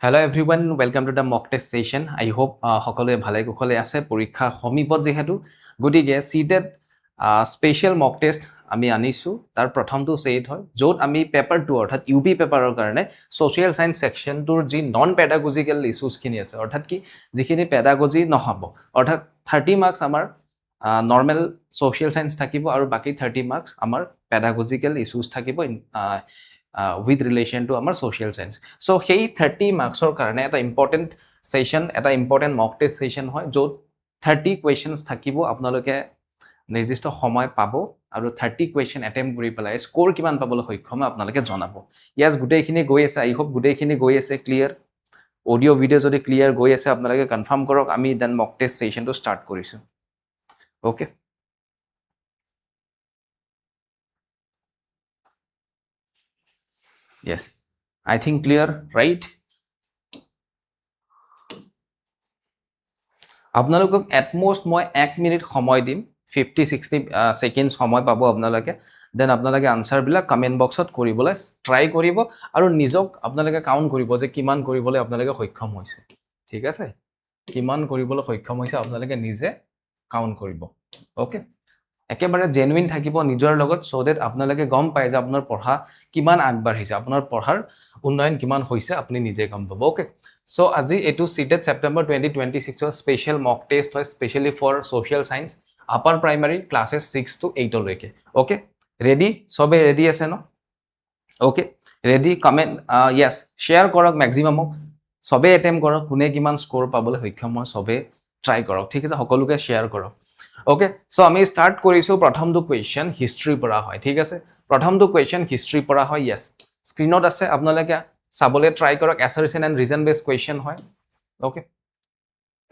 Hello everyone, welcome to the mock test session. I hope সকলোৱে ভালে কুশলে আছে পৰীক্ষা সমীপত যেহেতু গতিকে CTET স্পেশাল mock test আমি আনিছো তাৰ প্ৰথমটো সেট হয় য'ত আমি পেপাৰ 2 অৰ্থাৎ ইউপি পেপাৰৰ কাৰণে সোশিয়াল সায়েন্স সেকশনটোৰ যি নন পেডাগজিক্যাল ইস্যুজ খিনি আছে অৰ্থাৎ কি যিখিনি পেডাগজি নহব অৰ্থাৎ 30 মাৰ্কস আমাৰ নৰ্মেল সোশিয়াল সায়েন্স থাকিব আৰু বাকি 30 মাৰ্কস আমাৰ পেডাগজিক্যাল ইস্যুজ থাকিব with relation to our social science. So, hey 30 marks or karne eta important session, eta important mock test session hoy jo 30 questions thakibo apnaloke nirdisto somoy pabo aru 30 question attempt kori pelai score kiman pabole hoikhom apnaloke janabo. Yes, gutei khini goi ase, I hope gutei khini goi ase clear. Audio video jodi clear goi ase apnaloke confirm korok ami then mock test session to start korisu. Okay. Yes, I think clear, right? আপোনালোকক at most মই 1 minute সময় দিম 50-60 seconds সময় পাবো আপোনালোকে then আপোনালোকে answer বিলাক comment বক্সত কৰিবলে ট্ৰাই কৰিব আৰু নিজক আপোনালোকে কাউন্ট কৰিব যে কিমান কৰিবলে আপোনালোকে সক্ষম হৈছে ঠিক আছে কিমান কৰিবলে সক্ষম হৈছে আপোনালোকে নিজে কাউন্ট কৰিব ওকে একেবাৰে জেনুইন থাকিব নিজৰ লগত সো দ্যাট আপোনালোকে গম পায় যে আপোনাৰ পঢ়া কিমান আগবাঢ়িছে আপোনাৰ পঢ়াৰ উন্নয়ন কিমান হৈছে আপুনি নিজে গম পাব ওকে সো আজি এটো CTET September 2026 ৰ স্পেশাল মক টেষ্ট হয় specially for social science upper primary classes 6 to 8 লৈকে ওকে ৰেডি সবে ৰেডি আছে ন okay ready comment yes share কৰক ম্যাক্সিমাম সবে এটেম্প কৰক কোনে কিমান স্কোৰ পাবলৈ সক্ষম হয় সবে ট্ৰাই কৰক ঠিক আছে সকলোকে শেয়াৰ কৰক Okay, so আমি start কৰিছো প্ৰথমটো question history পৰা হয় ঠিক আছে প্ৰথমটো question history পৰা হয় yes স্ক্ৰিনত আছে আপোনালোকে চাবলৈ ট্ৰাই কৰক assertion and reason based question হয় okay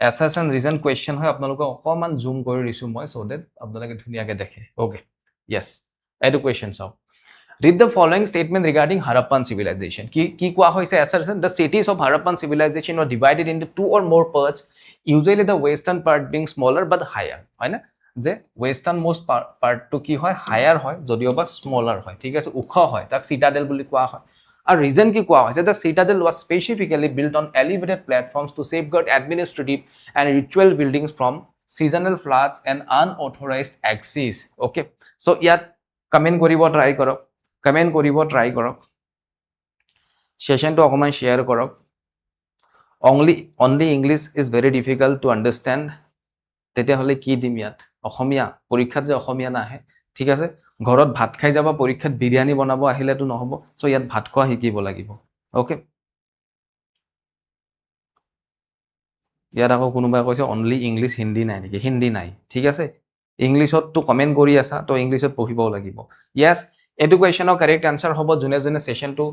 assertion and reason question হয় আপোনালোকে অকমান জুম কৰি দিছো মই so that আপোনালোকে ধুনিয়াকে দেখে okay yes এটো question চাও read the following statement regarding Harappan civilization কি কোৱা হৈছে assertion the cities of Harappan civilization were divided into two or more parts usually the western part being smaller but higher হয় না যে western most part to কি হয় higher হয় যদিও বা smaller হয় ঠিক আছে উখ হয় তাক citadel বুলি কোৱা হয় আৰ reason কি কোৱা হৈছে the citadel was specifically built on elevated platforms to safeguard administrative and ritual buildings from seasonal floods and unauthorized access okay so ইয়াত কমেন্ট কৰিব ট্ৰাই কৰক কমেন্ট কৰিব ট্ৰাই কৰক সেশনটো অকমান শেয়াৰ কৰক only English is very difficult to understand তেতিয়া হলে কি দিম ইয়াত অসমীয়া পৰীক্ষাত যে অসমীয়া না আহে ঠিক আছে ঘৰত ভাত খাই যাবা পৰীক্ষাত বিৰিয়ানি বনাব আহিলেতো নহব সো ইয়াত ভাত খোৱা শিকিব লাগিব ওকে ইয়াত আকৌ কোনোবা কৈছে only English হিন্দী নাই নেকি হিন্দী নাই ঠিক আছে ইংলিশত তো কমেন্ট কৰি আছা তো ইংলিশত পঢ়িব লাগিব yes এডুকেশনৰ কারেক্ট আনসার হ'ব জুনে জুনে সেশনটো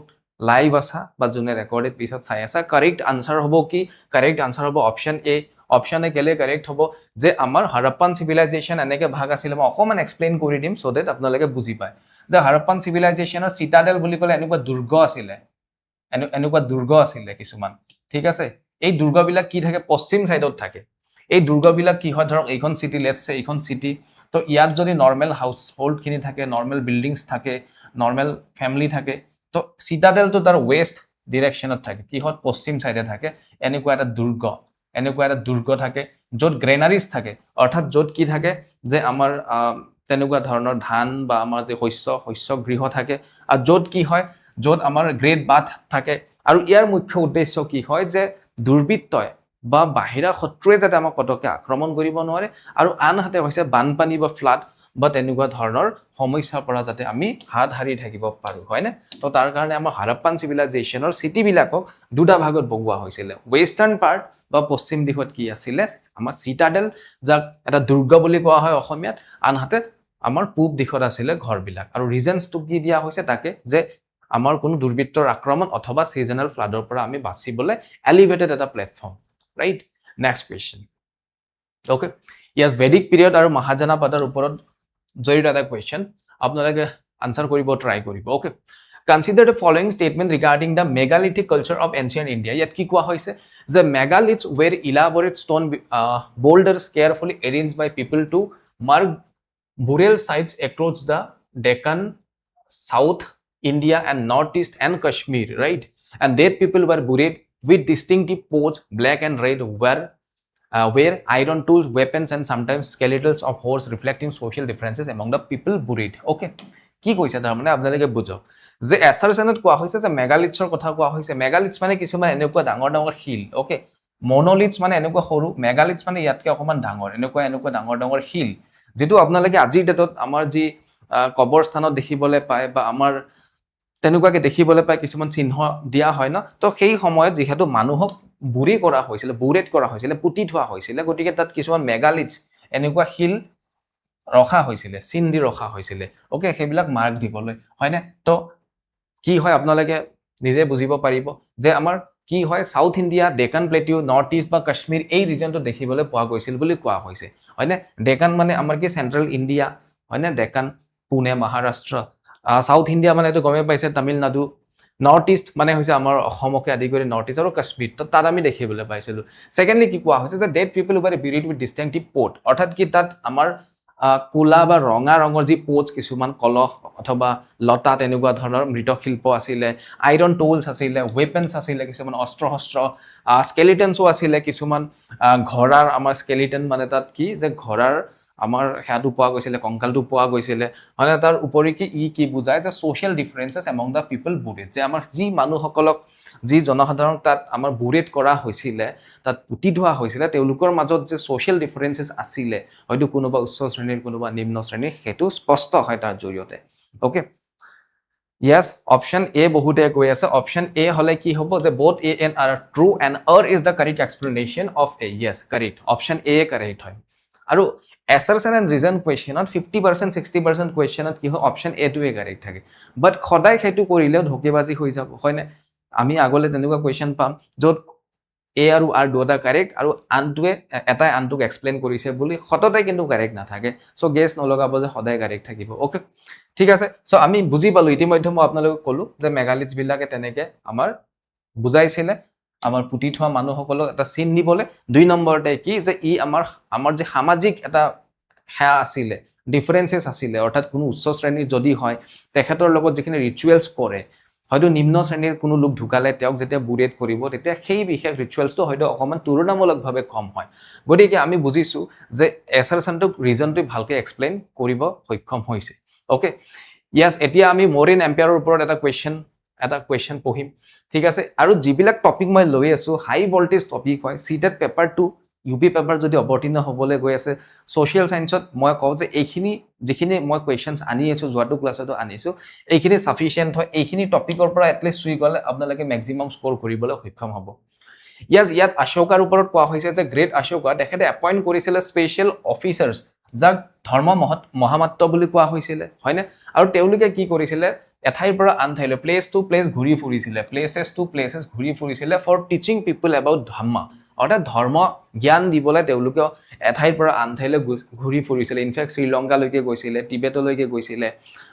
লাইভ আছা বা জুনে রেকর্ডেড পিছত চাই আছা কারেক্ট আনসার হ'ব কি কারেক্ট আনসার হ'ব অপশন এ অপশন এ কেলে কারেক্ট হ'ব যে আমাৰ হাৰাপ্পান সিভিলাইজেশন এনেকে ভাগ আছিল মই অকমান এক্সপ্লেইন কৰি দিম সো দ্যাট আপোনালোকে বুজি পায় যে হাৰাপ্পান সিভিলাইজেশনৰ সিটাডেল বুলি কলে এনেকুৱা দুৰ্গ আছিল কিছুমান ঠিক আছে এই দুৰ্গবিলাক কি থাকে পশ্চিম সাইডত থাকে এই দুৰ্গবিলাক কি হয় ধৰক এইখন সিটি লেটস সে এইখন সিটি তো ইয়াত যদি নরমাল হাউস হোল্ড খিনি থাকে নরমাল বিল্ডিংস থাকে নরমাল ফ্যামিলি থাকে তো সিটাডেল তো তার ওয়েস্ট ডিরেকশনত থাকে কি হয় পশ্চিম সাইডে থাকে এনেকুৱা এটা দুৰ্গ থাকে যত গ্ৰেনাৰিজ থাকে অৰ্থাৎ যত কি থাকে যে আমাৰ তেনেকুৱা ধৰণৰ ধান বা আমাৰ যে শস্য গৃহ থাকে আৰু যত কি হয় যত আমাৰ গ্ৰেট বাথ থাকে আৰু ইয়াৰ মুখ্য উদ্দেশ্য কি হয় যে দুৰ্বৃত্তই বা বাহিৰা শত্ৰুৱে যাতে আমাক পটকে আক্ৰমণ কৰিব নোৱাৰে আৰু আনহাতে হৈছে বানপানী বা ফ্লাড বা তেনেকুৱা ধৰণৰ সমস্যাৰ পৰা যাতে আমি হাত হাৰি থাকিব পাৰো হয়নে তো তাৰ কাৰণে আমাৰ হাৰাপ্পান সিভিলাইজেশনৰ সিটি বিলাকক দুটা ভাগত বগোৱা হৈছিল ওয়েস্টাৰ্ণ পাৰ্ট বা পশ্চিম দিশত কি আছিল আমাৰ সিটাডেল যাক এটা দুৰ্গ বুলি কোৱা হয় অসমীয়াত আনহাতে আমাৰ পূব দিশত আছিল ঘৰবিলাক আৰু ৰিজনস টু কি দিয়া হৈছে তাকে যে আমাৰ কোনো দুৰ্বৃত্তৰ আক্ৰমণ অথবা সিজনাল ফ্লাডৰ পৰা আমি বাচিবলৈ এলিভেটেড এটা প্ল্যাটফৰ্ম right next question okay yes Vedic period আৰু মহাজনপদৰ ওপৰত জড়িত এটা question আপোনালোকে আনসাৰ কৰিব ট্ৰাই কৰিব okay consider the following statement regarding the megalithic culture of ancient India ইয়াত কি কোৱা হৈছে যে megaliths were elaborate stone boulders carefully arranged by people to mark burial sites across the Deccan, South India and Northeast and Kashmir right and their people were buried with distinctive pose, black and red, where iron tools, weapons, and sometimes skeletons of horse reflecting social differences among the people buried. Okay, কি কৈছে তাৰ মানে আপোনালোকে বুজক যে এছাৰচনত কোৱা হৈছে যে মেগালিথছৰ কথা কোৱা হৈছে মেগালিথছ মানে কিছুমান এনেকুৱা ডাঙৰ ডাঙৰ শিল ওকে মনোলিথছ মানে এনেকুৱা সৰু মেগালিথছ মানে ইয়াতকে অকমান ডাঙৰ এনেকুৱা ডাঙৰ ডাঙৰ শিল যেটো আপোনালোকে আজিৰ ডেটত আমাৰ যি কবৰস্থানত দেখিবলৈ পায় বা আমাৰ তেনেকুৱাকে দেখিবলৈ পায় কিছুমান চিহ্ন দিয়া হয় ন তো সেই সময়ত যেহেতু মানুহক বুৰি কৰা হৈছিল বুৰেট কৰা হৈছিল পুতি থোৱা হৈছিল গতিকে তাত কিছুমান মেগালিথছ এনেকুৱা শিল ৰখা হৈছিল চিন দি ৰখা হৈছিল ওকে সেইবিলাক মাৰ্ক দিবলৈ হয়নে তো কি হয় আপোনালোকে নিজে বুজিব পাৰিব যে আমাৰ কি হয় south India Deccan প্লেটিউ north east বা কাশ্মীৰ এই ৰিজনটো দেখিবলৈ পোৱা গৈছিল বুলি কোৱা হৈছে হয়নে ডেকান মানে আমাৰ কি সেন্ট্ৰেল ইন্ডিয়া হয়নে ডেকান পুনে মহাৰাষ্ট্ৰ সাউথ ইন্ডিয়া মানে এটো গমে পাইছে তামিলনাডু নৰ্থ ইষ্ট মানে হৈছে আমাৰ অসমকে আদি কৰি নৰ্থ ইষ্ট আৰু কাশ্মীৰ তো তাত আমি দেখিবলৈ পাইছিলো সেকেন্ডলি কি কোৱা হৈছে যে dead people over buried with distinctive pot অৰ্থাৎ কি তাত আমাৰ কোলা বা ৰঙা ৰঙৰ যি পোচ কিছুমান কলহ অথবা লতা তেনেকুৱা ধৰণৰ মৃত শিল্প আছিল আইৰন টুলছ আছিল ওয়েপনছ আছিল কিছুমান অস্ত্ৰ শস্ত্ৰ স্কেলিটনছো আছিল কিছুমান ঘোঁৰাৰ আমাৰ স্কেলিটন মানে তাত কি যে ঘোঁৰাৰ আমাৰ হেয়াটো পোৱা গৈছিল কংকালটো পোৱা গৈছিল মানে তাৰ উপৰি কি বুজায় যে সোশ্যাল ডিফাৰেন্সেস এমং দা পিপল বুৰিড যে আমাৰ যি মানুহসকলক যি জনসাধাৰণ তাত আমাৰ বুৰেট কৰা হৈছিল তাত পুতি ধোৱা হৈছিল তেওঁলোকৰ মাজত যে সোশ্যাল ডিফাৰেন্সেস আছিল হয়তো কোনোবা উচ্চ শ্ৰেণীৰ কোনোবা নিম্ন শ্ৰেণীৰ হেতু স্পষ্ট হয় তাৰ জৰিয়তে ওকে yes option a বহুতে কৈ আছে option a হলে কি হ'ব যে both a and r are true and r is the correct explanation of a yes correct option a correct হয় আৰু assertion and reason question at 50% 60% question at কি হয় option a to a correct থাকে but খদাই হেতু কৰিলে ধোকেবাজি হৈ যাব হয় না আমি আগলে তেনেকুৱা question পাম যত a আৰু r দুটা কাৰেক্ট আৰু আনটোৱে এটাই আনটোক এক্সপ্লেইন কৰিছে বুলি খতটাই কিন্তু কাৰেক্ট না থাকে সো গেছ নলগাব যে সদায় কাৰেক্ট থাকিব ওকে ঠিক আছে সো আমি বুজি পালো ইতিমধ্যে মই আপোনালোকক কলো যে মেগালিথছ বিলাকে তেনেকে আমাৰ বুজাইছিল আমাৰ পুতি থোৱা মানুহসকলক এটা চিন দিবলে দুই নম্বৰতে কি যে ই আমাৰ যে সামাজিক এটা হেয়া আছিল ডিফাৰেন্সেস আছিল অৰ্থাৎ কোনো উচ্চ শ্ৰেণীৰ যদি হয় তেখেতৰ লগত যিখিনি ৰিচুৱেলছ কৰে হয়তো নিম্ন শ্ৰেণীৰ কোনো লোক ঢুকালে তেওঁক যেতিয়া বুৰেট কৰিব তেতিয়া সেই বিশেষ ৰিচুৱেলছটো হয়তো অকমান তুলনামূলকভাৱে কম হয় গতিকে আমি বুজিছো যে এছাৰচনটো ৰিজনটো ভালকে এক্সপ্লেইন কৰিব সক্ষম হৈছে ওকে ইয়াস এতিয়া আমি মৰিন এম্পায়াৰৰ ওপৰত এটা কোৱেশ্চন পঢ়িম ঠিক আছে আৰু যিবিলাক টপিক মই লৈ আছো হাই ভোল্টেজ টপিক হয় CTET পেপাৰ 2 UP পেপাৰ যদি অৱতীৰ্ণ হ'বলৈ গৈ আছে সোশ্যাল সায়েন্সত মই কওঁ যে এইখিনি যিখিনি মই কোৱেশ্চনছ আনি আছো যোৱাটো ক্লাছতো আনিছো এইখিনি সাফিশিয়েন্ট হয় এইখিনি টপিকৰ পৰা এটলিষ্ট সুই গলে আপোনালোকে ম্যাক্সিমাম স্কোৰ কৰিবলৈ সক্ষম হ'ব ইয়াত অশোকাৰ ওপৰত কোৱা হৈছে যে গ্ৰেট অশোকা তেখেতে এপইন্ট কৰিছিল স্পেশাল অফিচাৰ্স যাক ধৰ্ম মহামাত্য বুলি কোৱা হৈছিল হয়নে আৰু তেওঁলোকে কি কৰিছিল এঠাইৰ পৰা আন ঠাইলৈ প্লেস টু প্লেস ঘূৰি ফুৰিছিল প্লেসেস টু প্লেসেস ঘূৰি ফুৰিছিল ফৰ টিচিং পিপল এবাউট ধৰ্ম অৰ্থাৎ ধৰ্ম জ্ঞান দিবলৈ তেওঁলোকে এঠাইৰ পৰা আন ঠাইলৈ ঘূৰি ফুৰিছিল ইনফেক্ট শ্ৰীলংকালৈকে গৈছিল টিবেটলৈকে গৈছিল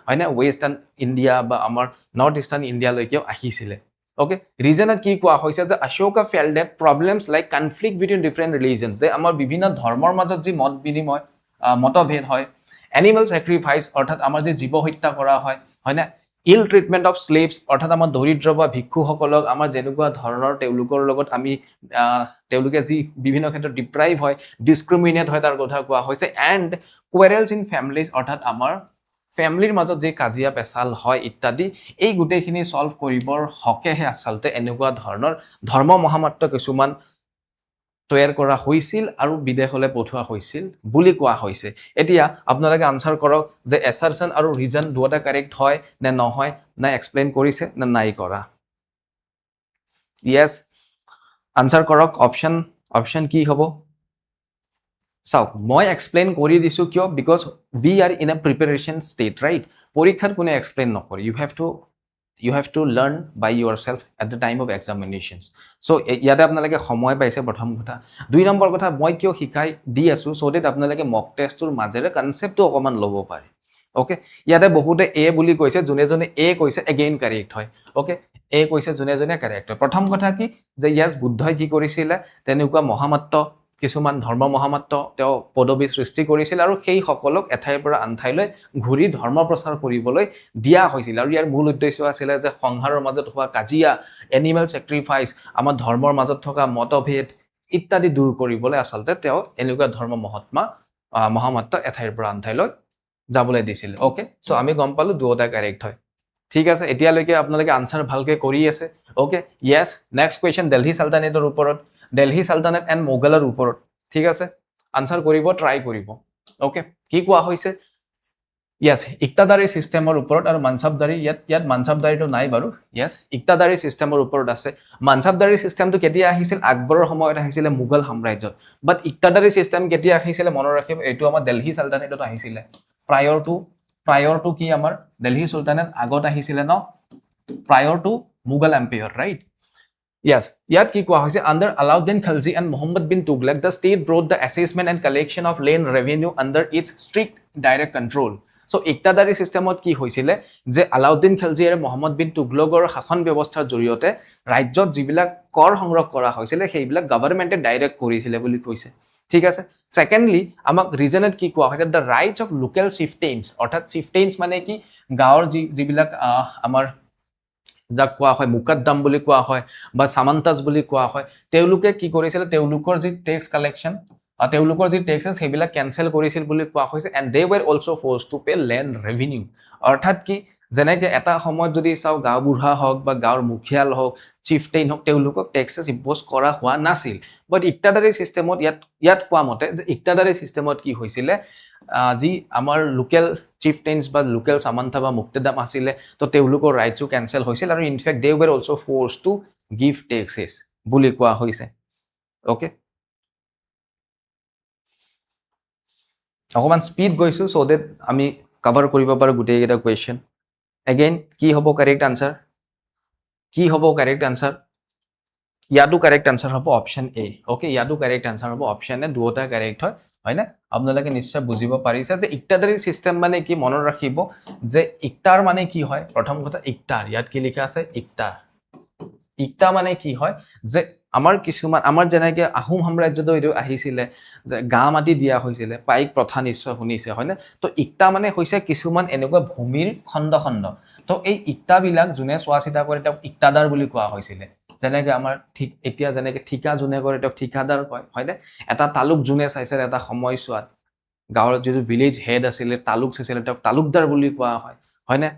হয়নে ৱেষ্টাৰ্ণ ইণ্ডিয়া বা আমাৰ নৰ্থ ইষ্টাৰ্ণ ইণ্ডিয়ালৈকে আহিছিল okay reason কি কোৱা হৈছে যে Ashoka felt that problems like conflict between different religions যে আমাৰ বিভিন্ন ধৰ্মৰ মাজত যি মত বিনিময় মতভেদ হয় animal sacrifice অৰ্থাৎ আমাৰ যে জীৱ হত্যা কৰা হয় হয়নে ill treatment of slaves অৰ্থাৎ আমাৰ দৰিদ্ৰ বা ভিক্ষুসকলক আমাৰ যেনেকুৱা ধৰণৰ তেওঁলোকৰ লগত আমি তেওঁলোকে যি বিভিন্ন ক্ষেত্ৰত ডিপ্ৰাইভ হয় ডিসক্ৰিমিনেট হয় তাৰ কথা কোৱা হৈছে and quarrels in families অৰ্থাৎ আমাৰ ফ্যামিলিৰ মাজত যে কাজিয়া পেছাল হয় ইত্যাদি এই গুটেখিনি সলভ কৰিবৰ হকেহে আসলতে এনেকুৱা ধৰণৰ ধৰ্ম মহামাত্য কিছুমান তৈয়াৰ কৰা হৈছিল আৰু বিদেশলৈ পঠোৱা হৈছিল বুলি কোৱা হৈছে এতিয়া আপোনালোকে আনসাৰ কৰক যে এছাৰচন আৰু ৰিজন দুটা কাৰেক্ট হয় নে নহয় না এক্সপ্লেইন কৰিছে না নাই কৰা yes আনসাৰ কৰক অপশন কি হ'ব So, মই explain কৰি দিছো কিয় because we are in a preparation state, right? পৰীক্ষাত কোনে explain নকৰে you have to learn by yourself at the time of examinations. So, ইয়াতে আপোনালোকে সময় পাইছে প্ৰথম কথা দুই নম্বৰ কথা মই কিয় শিকাই দি আছো so that আপোনালোকে mock testৰ মাজেৰে কনসেপ্টটো অকমান ল'ব পাৰে ওকে ইয়াতে বহুতে a বুলি কৈছে জনে জনে a কৈছে again correct হয় ওকে a কৈছে জনে জনে correct হয় প্ৰথম কথা কি যে ইয়াস বুদ্ধই কি কৰিছিল তেনেকুৱা মহামাত্য কিছুমান ধৰ্ম মহামাত্ৰ তেওঁ পদবী সৃষ্টি কৰিছিল আৰু সেই সকলক এঠাইৰ পৰা আন ঠাইলৈ ঘূৰি ধৰ্ম প্ৰচাৰ কৰিবলৈ দিয়া হৈছিল আৰু ইয়াৰ মূল উদ্দেশ্য আছিল যে সংহাৰৰ মাজত হোৱা কাজিয়া এনিমেল চেক্ৰিফাইচ আমাৰ ধৰ্মৰ মাজত থকা মতভেদ ইত্যাদি দূৰ কৰিবলৈ আচলতে তেওঁ এনেকুৱা ধৰ্ম মহামাত্ৰ এঠাইৰ পৰা আন ঠাইলৈ যাবলৈ দিছিল ওকে সো আমি গম পালো দুটা কাৰেক্ট হয় ঠিক আছে এতিয়ালৈকে আপোনালোকে আনসাৰ ভালকে কৰি আছে okay yes next question Delhi সালতানেটৰ ওপৰত দিল্লী সালতানেট এণ্ড মোগলৰ ওপৰত ঠিক আছে আনসাৰ কৰিব ট্ৰাই কৰিব ওকে কি কোৱা হৈছে ইয়েস ইক্তাদাৰী সিস্টেমৰ ওপৰত আৰু মানসাবদাৰী ইয়াত মানসাবদাৰীটো নাই বাৰু ইয়েস ইক্তাদাৰী সিস্টেমৰ ওপৰত আছে মানসাবদাৰী সিস্টেমটো কেতিয়া আহিছিল আকবৰৰ সময়ত আহিছিল মোগল সাম্ৰাজ্যত বাট ইক্তাদাৰী সিস্টেম কেতিয়া আহিছিল মনত ৰাখিব এটো আমাৰ দিল্লী সালতানেটত আহিছিল prior to কি আমাৰ দিল্লী সুলতানেট আগত আহিছিল ন prior to Mughal empire right yes ইয়াত কি কোৱা হৈছে under Alauddin Khilji and Muhammad bin Tughlaq the state brought the assessment and collection of land revenue under its strict direct control so ইক্তাদাৰী সিস্টেমত কি হৈছিল যে আলাউদ্দিন খিলজি আৰু মোহাম্মদ বিন তুগলকৰ শাসন ব্যৱস্থাৰ জৰিয়তে ৰাজ্যত যিবিলাক কৰ সংগ্ৰহ কৰা হৈছিল সেইবিলাক গভৰ্ণমেণ্টে ডাইৰেক্ট কৰিছিল বুলি কৈছে ঠিক আছে সেকেন্ডলি আমাক ৰিজনত কি কোৱা হৈছে the rights of local chieftains অৰ্থাৎ chieftains মানে কি গাঁৱৰ যিবিলাক আমাৰ যাক কোৱা হয় মুকদ্দম বুলি কোৱা হয় বা সামন্তাস বুলি কোৱা হয় তেওঁলোকে কি কৰিছিল তেওঁলোকৰ যি টেক্স কালেকশন তেওঁলোকৰ যি টেক্সেস সেইবিলাক ক্যান্সেল কৰিছিল বুলি কোৱা হৈছে and they were also forced to pay land revenue অৰ্থাৎ কি যেনেকে এটা সময়ত যদি চাও গাঁও বুঢ়া হওক বা গাঁৱৰ মুখিয়াল হওক চিফটেইন হওক তেওঁলোকক টেক্সেস ইম্পোজ কৰা হোৱা নাছিল বাট ইক্তাদাৰী সিস্টেমত ইয়াত কোৱা মতে যে ইক্তাদাৰী সিস্টেমত কি হৈছিল যি আমাৰ লোকেল চিফটেইনস বা লোকেল সামন্তা বা মুক্তেদাম আছিল তো তেওঁলোকৰ ৰাইটসও ক্যান্সেল হৈছিল আৰু in fact they were also forced to give taxes বুলি কোৱা হৈছে ওকে অকমান স্পিড গৈছো সো দ্যাট আমি কভাৰ কৰিব পাৰো গুটেই এটা কোৱেশ্চন again কি হ'ব কাৰেক্ট আনসাৰ কি হ'ব কাৰেক্ট আনসাৰ ইয়াটো কাৰেক্ট আনসাৰ হ'ব অপশন এ ওকে ইয়াটো কাৰেক্ট আনসাৰ হ'ব অপশন এ দুটা কাৰেক্ট হয় না আপোনালোকে নিশ্চয় বুজিব পাৰিছে যে ইক্তাদাৰী সিস্টেম মানে কি মনত ৰাখিব যে ইক্তাৰ মানে কি হয় প্ৰথম কথা ইক্তাৰ ইয়াত কি লিখা আছে ইক্তা মানে কি হয় যে আমাৰ কিছুমান আমাৰ যেনেকে আহোম সাম্ৰাজ্যত এটো আহিছিল যে গা মাটি দিয়া হৈছিল পাইক প্ৰথা নিশ্চয় শুনিছে হয় না তো ইক্তা মানে হৈছে কিছুমান এনেকুৱা ভূমিৰ খণ্ড তো এই ইক্তা বিলাক জুনে চোৱাচিতা কৰে তাক ইক্তাদাৰ বুলি কোৱা হৈছিল যেনেকে আমাৰ ঠিক এতিয়া যেনেকে ঠিকা জুনে কৰে তাক ঠিকাদাৰ কয় হয় না এটা তালুক জুনে চাইছিল এটা সময়ছোৱাত গাঁৱৰ যিটো ভিলেজ হেড আছিল তালুক চাইছিল তাক তালুকদাৰ বুলি কোৱা হয় না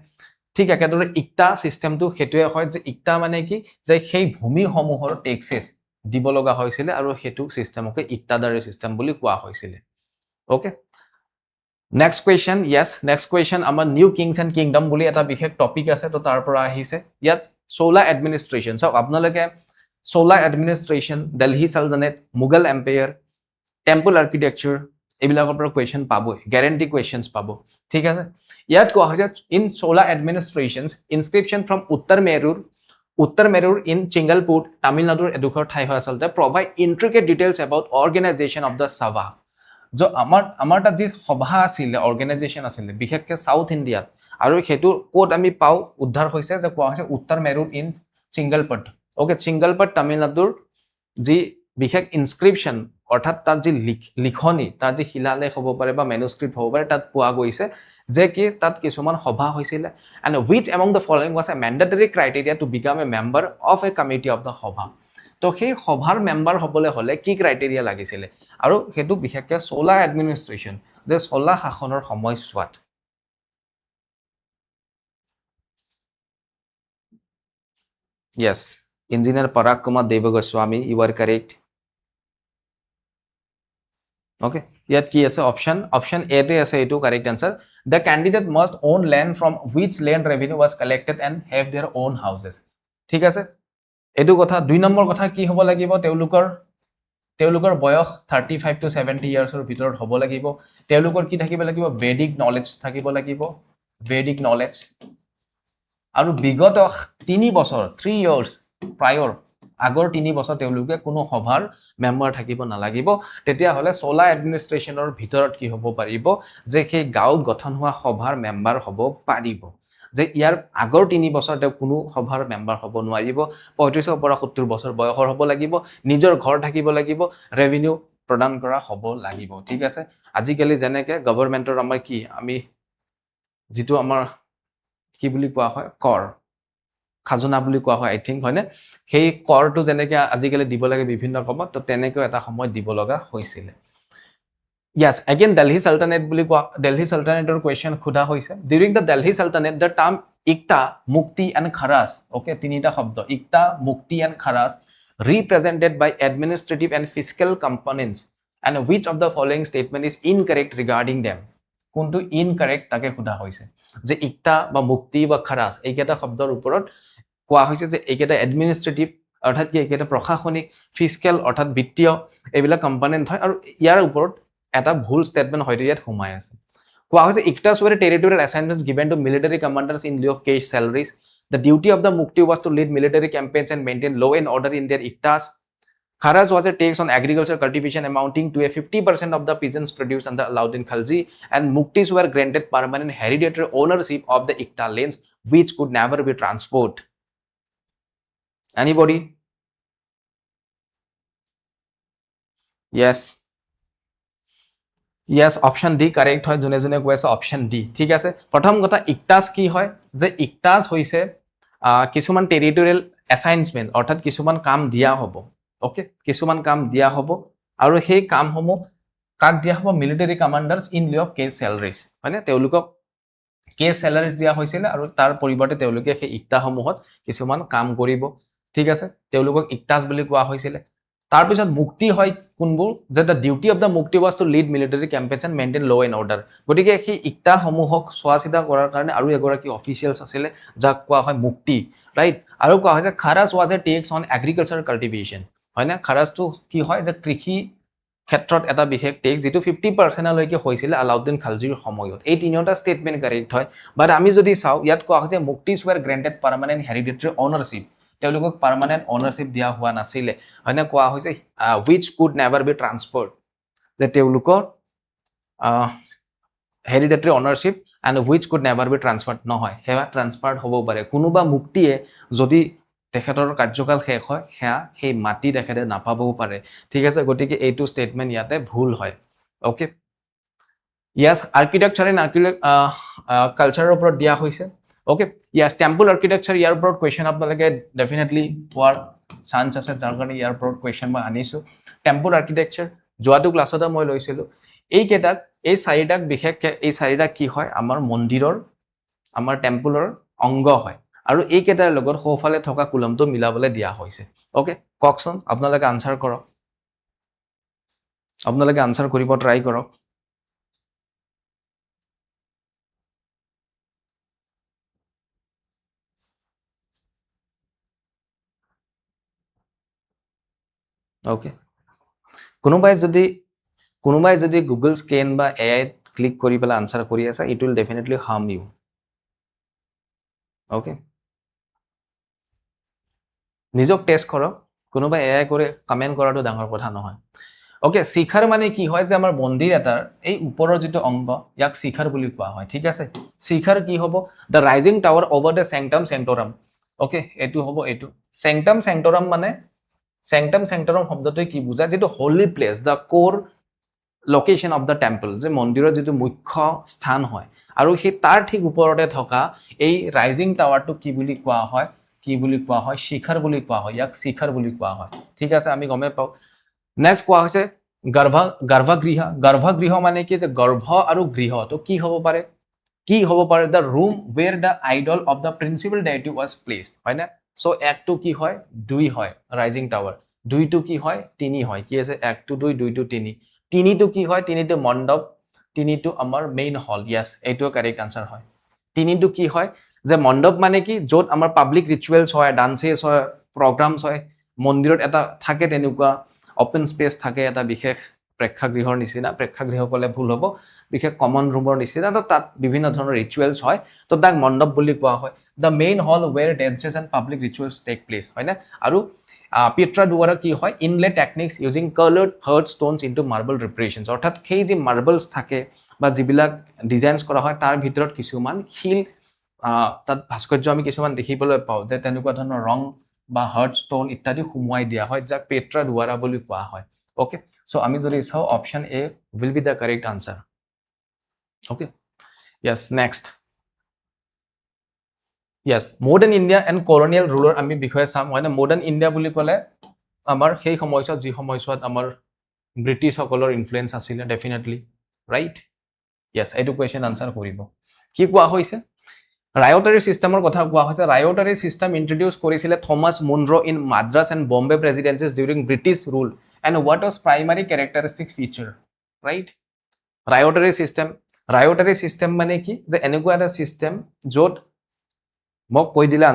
ঠিক একেদৰে ইক্তা সিস্টেমটো হেতুৱে হয় যে ইক্তা মানে কি যে সেই ভূমিসমূহৰ টেক্সেস দিব লগা হৈছিল আৰু হেতু সিস্টেমকে ইক্তাদাৰী সিস্টেম বুলি কোৱা হৈছিল okay next question yes next question আমাৰ নিউ কিংস এণ্ড কিংডম বুলি এটা বিশেষ টপিক আছে তো তাৰ পৰা আহিছে ইয়াত সোলা এডমিনিষ্ট্ৰেচন সব আপোনালোকে সোলা administration Delhi sultanate Mughal empire temple architecture এইবিলাকৰ পৰা কোৱেশ্চন পাবই গ্যাৰান্টি কোৱেশ্চনস পাব ঠিক আছে ইয়াত কোৱা হৈছে ইন সোলা এডমিনিষ্ট্ৰেচনস ইনস্ক্ৰিপশন ফ্ৰম উত্তৰ মেৰুৰ ইন চিংগলপুৰ তামিলনাডুৰ এডুখৰ ঠাই হয় আচলতে provide intricate details about organisation of the sabha जो আমাৰ তাত যি সভা আছিল অৰ্গেনাইজেশ্যন আছিল বিশেষকৈ সাউথ ইণ্ডিয়াত আৰু হেতু কোড আমি পাও উদ্ধাৰ হৈছে যে কোৱা হৈছে উত্তৰ মেৰুৰ ইন চিংগলপট ওকে চিংগলপট তামিলনাডুৰ যি বিশেষ ইনস্ক্ৰিপশন অৰ্থাৎ তাৰ যি লিখনি তাৰ যি শিলালেখ হ'ব পাৰে বা মেনুস্ক্ৰিপ্ট হ'ব পাৰে তাত পোৱা গৈছে যে কি তাত কিছুমান সভা হৈছিল and which among the following was a mandatory criteria to become a member of a committee of the সভা তো সেই সভাৰ মেম্বাৰ হ'বলৈ হলে কি ক্ৰাইটেৰিয়া লাগিছিল আৰু হেতু বিশেষকৈ সোলা এডমিনিষ্ট্ৰেচন যে সোলা শাসনৰ সময়ছোৱাত yes engineer Parag Kumar Devagoswamy you are correct okay ইয়াত কি আছে অপশন এ তে আছে এটো correct answer the candidate must own land from which land revenue was collected and have their own houses ঠিক আছে এটো কথা দুই নম্বৰ কথা কি হ'ব লাগিব তেওঁলোকৰ বয়স 35 to 70 ইয়াৰ্ছৰ ভিতৰত হ'ব লাগিব তেওঁলোকৰ কি থাকিব লাগিব বেদিক নলেজ থাকিব লাগিব বেদিক নলেজ আৰু বিগত 3 বছৰ 3 ইয়াৰ্ছ প্ৰায়ৰ আগৰ 3 বছৰ তেওঁলোকে কোনো সভাৰ মেম্বাৰ থাকিব নালাগিব তেতিয়া হলে সোলা এডমিনিষ্ট্ৰেচনৰ ভিতৰত কি হ'ব পাৰিব যে সেই গাঁৱত গঠন হোৱা সভাৰ মেম্বাৰ হ'ব পাৰিব যে ইয়াৰ আগৰ 3 বছৰ তেওঁ কোনো সভাৰ মেম্বাৰ হ'ব নোৱাৰিব 35 পৰা 70 বছৰ বয়সৰ হ'ব লাগিব নিজৰ ঘৰ থাকিব লাগিব ৰেভিনিউ প্ৰদান কৰা হ'ব লাগিব ঠিক আছে আজিকালি যেনেকে গভৰ্ণমেণ্টৰ আমাৰ কি আমি যেটো আমাৰ কি বুলি কোৱা হয় কৰ খাজনা বুলি কোৱা হয় আই থিংক হয়নে সেই কৰটো যেনেকে আজিকালি দিব লাগে বিভিন্ন কমত তো তেনেকৈ এটা সময় দিব লগা হৈছিল Yes, again Delhi Sultanate বুলি কোৱা Delhi Sultanateৰ question খুদা হৈছে during the Delhi Sultanate the term Ikta, Mukti and Kharas okay তিনিটা শব্দ Ikta, Mukti and Kharas represented by administrative and fiscal components and which of the following statement is incorrect regarding them কোনটো incorrect তাকে খুদা হৈছে যে Ikta বা Mukti বা Kharas এইকেইটা শব্দৰ ওপৰত কোৱা হৈছে যে এইকেইটা administrative অৰ্থাৎ কি এইকেইটা প্ৰশাসনিক fiscal অৰ্থাৎ বিত্তীয় এইবিলাক কম্পোনেন্ট হয় আৰু ইয়াৰ ওপৰত এটা ভুল স্টেটমেন্ট হয়তো ইয়াত হুমাই আছে কোৱা হৈছে ইকটাস were territorial assignments given to military commanders in lieu of cash salaries the duty of the mukti was to lead military campaigns and maintain law and order in their iktas kharas was a tax on agriculture cultivation amounting to a 50% of the pigeons produced under Alauddin Khalji and muktis were granted permanent hereditary ownership of the ikta lands which could never be transferred anybody yes Yes, option D correct হয় জুনে জুনে কৈছে option D ঠিক আছে প্ৰথম কথা ইকটাস কি হয় যে ইকটাস হৈছে কিছুমান টেৰিটৰিয়েল অ্যাসাইনমেন্ট অৰ্থাৎ কিছুমান কাম দিয়া হ'ব ওকে কিছুমান কাম দিয়া হ'ব আৰু সেই কামসমূহ কাক দিয়া হ'ব military commanders in lieu of cash salaries হয়নে তেওঁলোকক কেছ স্যালাৰিজ দিয়া হৈছিল আৰু তাৰ পৰিৱৰ্তে তেওঁলোকে সেই ইকটাসমূহত কিছুমান কাম কৰিব ঠিক আছে তেওঁলোকক ইকটাস বুলি কোৱা হৈছিল তাৰ পিছত মুক্তি হয় কোনবোৰ যে the duty of the mukti was to lead military campaigns and maintain law and order গটিকে সেই ইকটা সমূহক সোৱাচিতা কৰাৰ কাৰণে আৰু এগৰাকী অফিচিয়েলছ আছিল যাক কোৱা হয় মুক্তি ৰাইট আৰু কোৱা হয় যে খাৰাস was a tax on agriculture cultivation হয়নে খাৰাসটো কি হয় যে কৃষি ক্ষেত্ৰত এটা বিশেষ টেক্স যেটো 50% লৈকে হৈছিল আলাউদ্দিন খালজিৰ সময়ত এই তিনিটা স্টেটমেন্ট কাৰেক্ট হয় বাট আমি যদি চাও ইয়াত কোৱা হয় যে মুক্তিস were granted permanent hereditary ownership তেওঁলোকক পাৰ্মানেন্ট ওনাৰশিপ দিয়া হোৱা নাছিলে হয়নে কোৱা হৈছে which could never be transferred যে তেওঁলোকৰ hereditary ownership and which could never be transferred নহয় হেয়া ট্ৰান্সফাৰড হ'ব পাৰে কোনোবা মুক্তিয়ে যদি তেখেতৰ কাৰ্যকাল শেষ হয় হেয়া সেই মাটি তেখেতে নাপাবও পাৰে ঠিক আছে গটিকে এইটো স্টেটমেন্ট ইয়াতে ভুল হয় okay yes architecture and culture ওপৰত দিয়া হৈছে Okay, yes, temple architecture year broad question আপোনালোকে definitely পোৱাৰ chance আছে যাৰ কাৰণে year broad question মই আনিছো temple architecture যোৱাটো ক্লাছতে মই লৈছিলো এই কেটাক এই চাৰিটাক বিশেষকে এই চাৰিটা কি হয় আমাৰ মন্দিৰৰ আমাৰ টেম্পলৰ অংগ হয় আৰু এই কেটাৰ লগত সোফালে থকা কুলমটো মিলাবলৈ দিয়া হৈছে ওকে ককচন আপোনালোকে আনসাৰ কৰক আপোনালোকে আনসাৰ কৰিব ট্ৰাই কৰক ওকে কোনোবাই যদি গুগল স্ক্যান বা এআই ক্লিক কৰি পেলা আনসাৰ কৰি আছে it will definitely harm you okay নিজক টেস্ট কৰক কোনোবাই এআই কৰি কমেন্ট কৰাটো ডাঙৰ কথা নহয় ওকে শিখৰ মানে কি হয় যে আমাৰ মন্দিৰ এটাৰ এই ওপৰৰ যেটো অংগ ইয়াক শিখৰ বুলি কোৱা হয় ঠিক আছে শিখৰ কি হ'ব the rising tower over da sanctum sanctorum okay এটো হ'ব এটো sanctum sanctorum মানে sanctum sanctorum শব্দটো কি বুজায় যেটো holy place the core location of the temple যে মন্দিৰৰ যেটো মুখ্য স্থান হয় আৰু সেই তাৰ ঠিক ওপৰতে থকা এই ৰাইজিং টাৱাৰটো কি বুলি কোৱা হয় শিখৰ বুলি কোৱা হয় ইয়াক শিখৰ বুলি কোৱা হয় ঠিক আছে আমি গমে পাও নেক্সট কোৱা হৈছে গৰ্ভগৃহ মানে কি যে গৰ্ভ আৰু গৃহ তো কি হ'ব পাৰে the room where the idol of the principal deity was placed হয় না সো 1 to কি হয় 2 হয় রাইজিং টাওয়ার 2 to কি হয় 3 হয় কি আছে 1 to 2 2 to 3 3 to কি হয় 3 to মণ্ডপ 3 to আমাৰ মেইন হল yes এইটো কারেক্ট আনসার হয় 3 to কি হয় যে মণ্ডপ মানে কি যত আমাৰ পাবলিক ৰিচুৱেলছ হয় ডান্সেস হয় প্ৰগ্ৰামছ হয় মন্দিৰত এটা থাকে তেনেকুৱা ওপেন স্পেস থাকে এটা বিশেষ প্ৰেক্ষাগৃহৰ নিচিনা প্ৰেক্ষাগৃহ কলে ভুল হ'ব বিশেষ কমন ৰুমৰ নিচিনা তো তাত বিভিন্ন ধৰণৰ ৰিচুৱেলছ হয় তো তাক মণ্ডপ বুলি কোৱা হয় the main hall where dances and public rituals take place হয় না আৰু পিট্ৰা দুৱাৰা কি হয় inlay techniques using colored heart stones into marble reparations অৰ্থাৎ সেই যে মাৰ্বলস থাকে বা যিবিলাক ডিজাইনছ কৰা হয় তাৰ ভিতৰত কিছুমান শিল তাত ভাস্কৰ্য আমি কিছুমান দেখিবলৈ পাও যে তেনেকুৱা ধৰণৰ ৰং বা হাৰ্ট ষ্টোন ইত্যাদি সুমুৱাই দিয়া হয় যাক পেট্ৰা দুৱাৰা বুলি কোৱা হয় Okay, so আমি যদি চাও option A will be the correct answer. Okay, yes, next. Yes, modern India and colonial ruler আমি বিষয়ে চাম হয় না modern India বুলি ক'লে আমাৰ সেই সময়ছোৱাত যি সময়ছোৱাত আমাৰ ব্ৰিটিছ সকলৰ ইনফ্লুৱেঞ্চ আছিলে ডেফিনেটলি ৰাইট yes এইটো কোৱেশ্চন আনসাৰ কৰিব কি কোৱা হৈছে ৰায়টাৰী সিস্টেমৰ কথা কোৱা হৈছে ৰায়টাৰী সিস্টেম ইন্ট্ৰোডিউস কৰিছিলে Thomas Munro in Madras and Bombay presidencies during British rule and what was primary characteristics feature right ryotwari system মানে কি যে এনেকুৱা এটা সিস্টেম য'ত মোক কৈ দিলে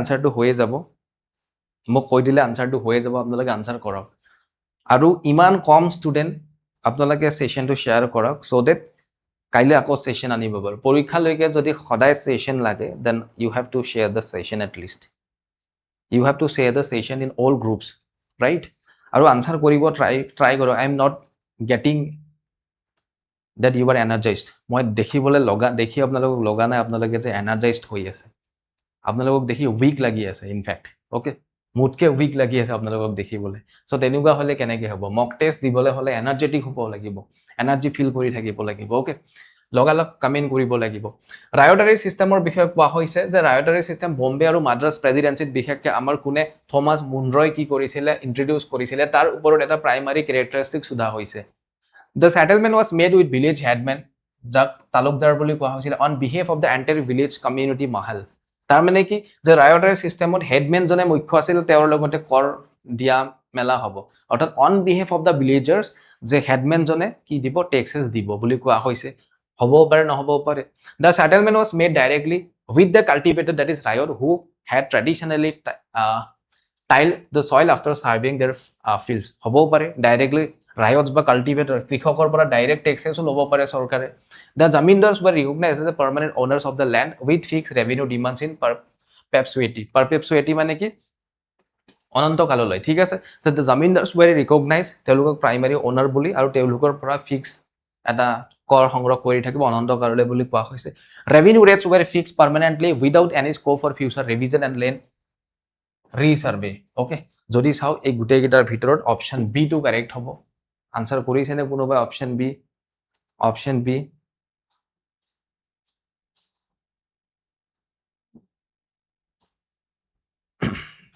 আনসাৰটো হৈয়ে যাব আপোনালোকে আনসাৰ কৰক আৰু ইমান কম ষ্টুডেন্ট আপোনালোকে সেশনটো শেয়াৰ কৰক সো দ্যাট কাইলে আকৌ সেশন আনিব পাৰো পৰীক্ষা লৈকে যদি সদায় সেশন লাগে then you have to share the session at least you have to share the session in all groups right আৰু আনসাৰ কৰিব ট্ৰাই কৰক I am not getting that you are energised মই দেখিবলৈ দেখি আপোনালোকক লগা নাই আপোনালোকে যে এনাৰ্জাইজড হৈ আছে আপোনালোকক দেখি উইক লাগি আছে ইনফ্যাক্ট ওকে মুটকে উইক লাগি আছে আপোনালোকক দেখিবলৈ সো তেনেকুৱা হলে কেনেকৈ হ'ব মক টেষ্ট দিবলৈ হলে এনাৰ্জেটিক হ'ব লাগিব এনাৰ্জি ফিল কৰি থাকিব লাগিব ওকে লগালগ কমেন্ট কৰিব লাগিব ৰায়টাৰী সিস্টেমৰ বিষয়ে কোৱা হৈছে যে ৰায়টাৰী সিস্টেম বম্বে আৰু মাদ্ৰাছ প্ৰেসিডেন্সিত বিশেষকৈ আমাৰ কোনে থমাস মুনৰয় কি কৰিছিলে ইন্ট্ৰোডিউস কৰিছিলে তাৰ ওপৰত এটা প্ৰাইমাৰী ক্যাৰেক্টাৰিষ্টিক সোধা হৈছে The settlement was made with village headmen, যাক তালুকদাৰ বুলি কোৱা হৈছিল on behalf of the entire village community mahal. তাৰ মানে কি যে ৰায়টাৰী সিস্টেমত হেডমেন জনে মুখ্য আছিল তেওঁৰ লগতে কৰ দিয়া মেলা হ'ব অৰ্থাৎ on behalf of the villagers যে হেডমেন জনে কি দিব ট্যাক্সেস দিব বুলি কোৱা হৈছে হ'ব পাৰে নহব পাৰে the settlement was made directly with the cultivator that is riot who had traditionally tilled the soil after surveying their fields হ'ব পাৰে directly riots বা কাল্টিভেটৰ কৃষকৰ পৰা ডাইৰেক্ট ট্যাক্সেস লব পাৰে চৰকাৰে the zamindars were recognized as the permanent owners of the land with fixed revenue demands in perpetuity মানে কি অনন্ত কাললৈ ঠিক আছে যে the zamindars were recognized তেওঁলোকক প্ৰাইমাৰী ওনাৰ বুলি আৰু তেওঁলোকৰ পৰা ফিক্স এটা কৰ সংগ্ৰহ কৰি থাকিব অনন্ত কাললৈ বুলি কোৱা হৈছে revenue rates were fixed permanently without any scope for future revision and land resurvey okay যদি চাও এই গুটেই গিটাৰ ভিতৰত অপচন বি টু কাৰেক্ট হ'ব আনসাৰ কৰিছে নে কোনোবাই অপশন বি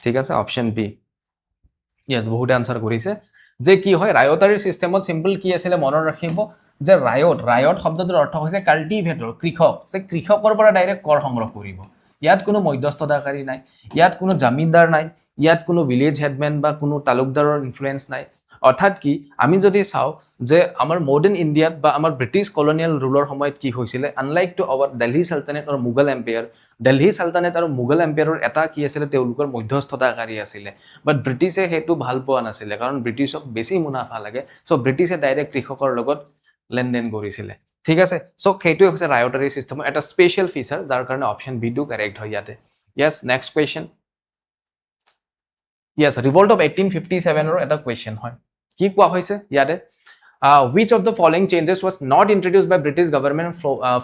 ঠিক আছে অপশন বি ইয়েস বহুতে আনসার কৰিছে যে কি হয় ৰায়টাৰী সিস্টেমত সিম্পল কি আছিল মনত ৰাখিব যে ৰায়ট শব্দটোৰ অৰ্থ হৈছে কাল্টিভেটৰ কৃষক যে কৃষকৰ পৰা ডাইৰেক্ট কৰ সংগ্ৰহ কৰিব ইয়াত কোনো মধ্যস্থতাকাৰী নাই ইয়াত কোনো জমিদাৰ নাই ইয়াত কোনো ভিলেজ হেডমেন বা কোনো তালুকদাৰৰ ইনফ্লুয়েন্স নাই অৰ্থাৎ কি আমি যদি চাও যে আমাৰ মডাৰ্ন ইণ্ডিয়াত বা আমাৰ ব্ৰিটিছ কলোনিয়েল ৰুলৰ সময়ত কি হৈছিল আনলাইক টু আৱাৰ দিল্লী সালতানেট আৰু মুঘল এম্পায়াৰ দিল্লী সালতানেট আৰু মুঘল এম্পায়াৰৰ এটা কি আছিল তেওঁলোকৰ মধ্যস্থতাকাৰী আছিল বাট ব্ৰিটিছে হেতু ভাল পোৱা নাছিল কাৰণ ব্ৰিটিছক বেছি মুনাফা লাগে সো ব্ৰিটিছে ডাইৰেক্ট কৃষকৰ লগত লেনদেন কৰিছিল ঠিক আছে সো হেতু হৈছে ৰায়টাৰী সিস্টেমৰ এটা স্পেশাল ফিচাৰ যাৰ কাৰণে অপশন বি টু কাৰেক্ট হয় ইয়াতে yes next question yes revolt of 1857 or এটা question হয় কি কোৱা হৈছে ইয়াতে which of the following changes was not introduced by British government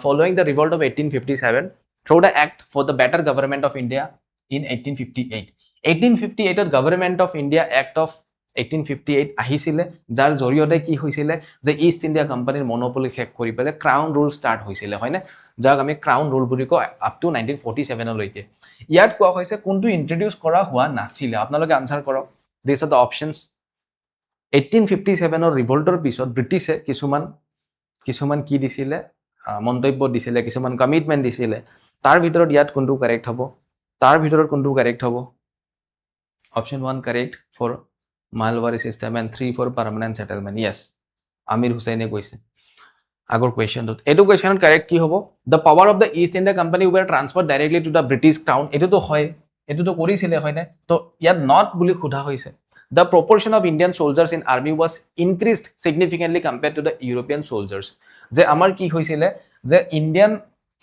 following the revolt of 1857 through the act for the better government of India in 1858 government of India act of 1858 আহিছিলে যাৰ জৰিয়তে কি হৈছিলে যে ইষ্ট ইণ্ডিয়া কোম্পানীৰ monopoly শেষ কৰি পেলে ক্ৰাউন ৰুল ষ্টাৰ্ট হৈছিলে হয়নে যাক আমি ক্ৰাউন ৰুল বুলি কওঁ আপ টু 1947 লৈকে ইয়াত কোৱা হৈছে কোনটো ইন্ট্ৰোডিউস কৰা হোৱা নাছিল আপোনালোকে আনসাৰ কৰক দিস আৰ দ্য অপশনস 1857 ৰিভল্টৰ পিছত ব্ৰিটিছে কিছুমান কি দিছিলে মন্তব্য দিছিলে কিছুমান কমিটমেন্ট দিছিলে তাৰ ভিতৰত ইয়াত কোনটো কাৰেক্ট হ'ব option 1 correct for Malwari system and 3 for permanent settlement yes Amir Hussaine কৈছে আগৰ কোৱেশ্চনটো এটো কোৱেশ্চনত কাৰেক্ট কি হ'ব the power of the East India Company were transferred directly to the British crown এটো তো হয় এটো তো কৰিছিলে হয় না তো ইয়াত not বুলি খুধা হৈছে the proportion of Indian soldiers in army was increased significantly compared to the European soldiers যে আমাৰ কি হৈছিলে যে ইন্ডিয়ান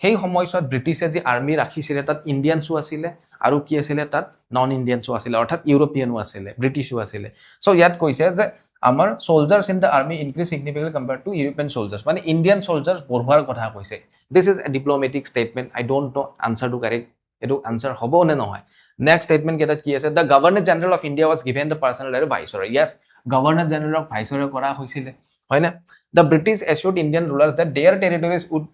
সেই সময়ছোৱাত ব্ৰিটিছে যে আৰ্মি ৰাখিছিলে তাত ইণ্ডিয়ানসো আছিলে আৰু কি আছিলে তাত নন ইণ্ডিয়ানসো আছিলে অৰ্থাৎ ইউৰোপিয়ানো আছিলে ব্ৰিটিছও আছিলে সো ইয়াত কৈছে যে আমাৰ soldiers in the army increased significantly compared to European soldiers মানে ইণ্ডিয়ান soldiers বঢ়োৱাৰ কথা কৈছে this is a diplomatic statement I don't know answer to correct এটো আনসার হবো নে নহয় নেক্সট স্টেটমেন্ট কেটা কি আছে the governor general of India was given the personal direct viceroy yes governor general of viceroy করা হয়েছিল হয় না the British assured Indian rulers that their territories would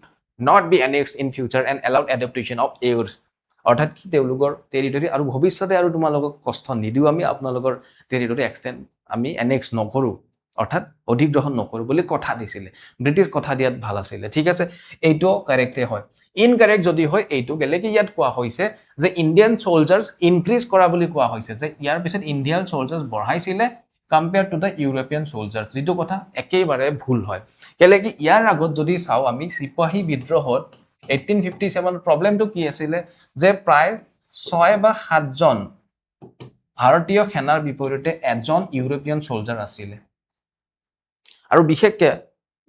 not be annexed in future and allowed adaptation of heirs অর্থাৎ কি তেওঁলোকৰ territory আৰু ভৱিষ্যতে আৰু তোমালোকক কষ্ট নিদিও আমি আপোনালোকৰ টেৰিটৰি এক্সটেন্ড আমি এনেক্স নকৰো অৰ্থাৎ অধিগ্ৰহণ নকৰো বুলি কথা দিছিলে ব্ৰিটিছ কথা দিয়াত ভাল আছিল ঠিক আছে এইটো কাৰেক্টে হয় ইনকাৰেক্ট যদি হয় এইটো বেলেগে ইয়াত কোৱা হৈছে যে ইণ্ডিয়ান সোলজাৰ্ছ ইনক্ৰিজ কৰা বুলি কোৱা হৈছে যে ইয়াৰ পিছত Indian সোলজাৰ্ছ বঢ়াইছিলে compared to the European soldiers যেটো কথা একেবাৰে ভুল হয় কেলে কি ইয়াৰ আগত যদি চাও আমি সিপাহী বিদ্ৰোহত 1857 প্ৰবলেমটো কি আছিল যে প্ৰায় 6 বা 7 জন ভাৰতীয় সেনাৰ বিপৰীতে এজন ইউৰোপিয়ান সোলজাৰ আছিল আৰু বিশেষকৈ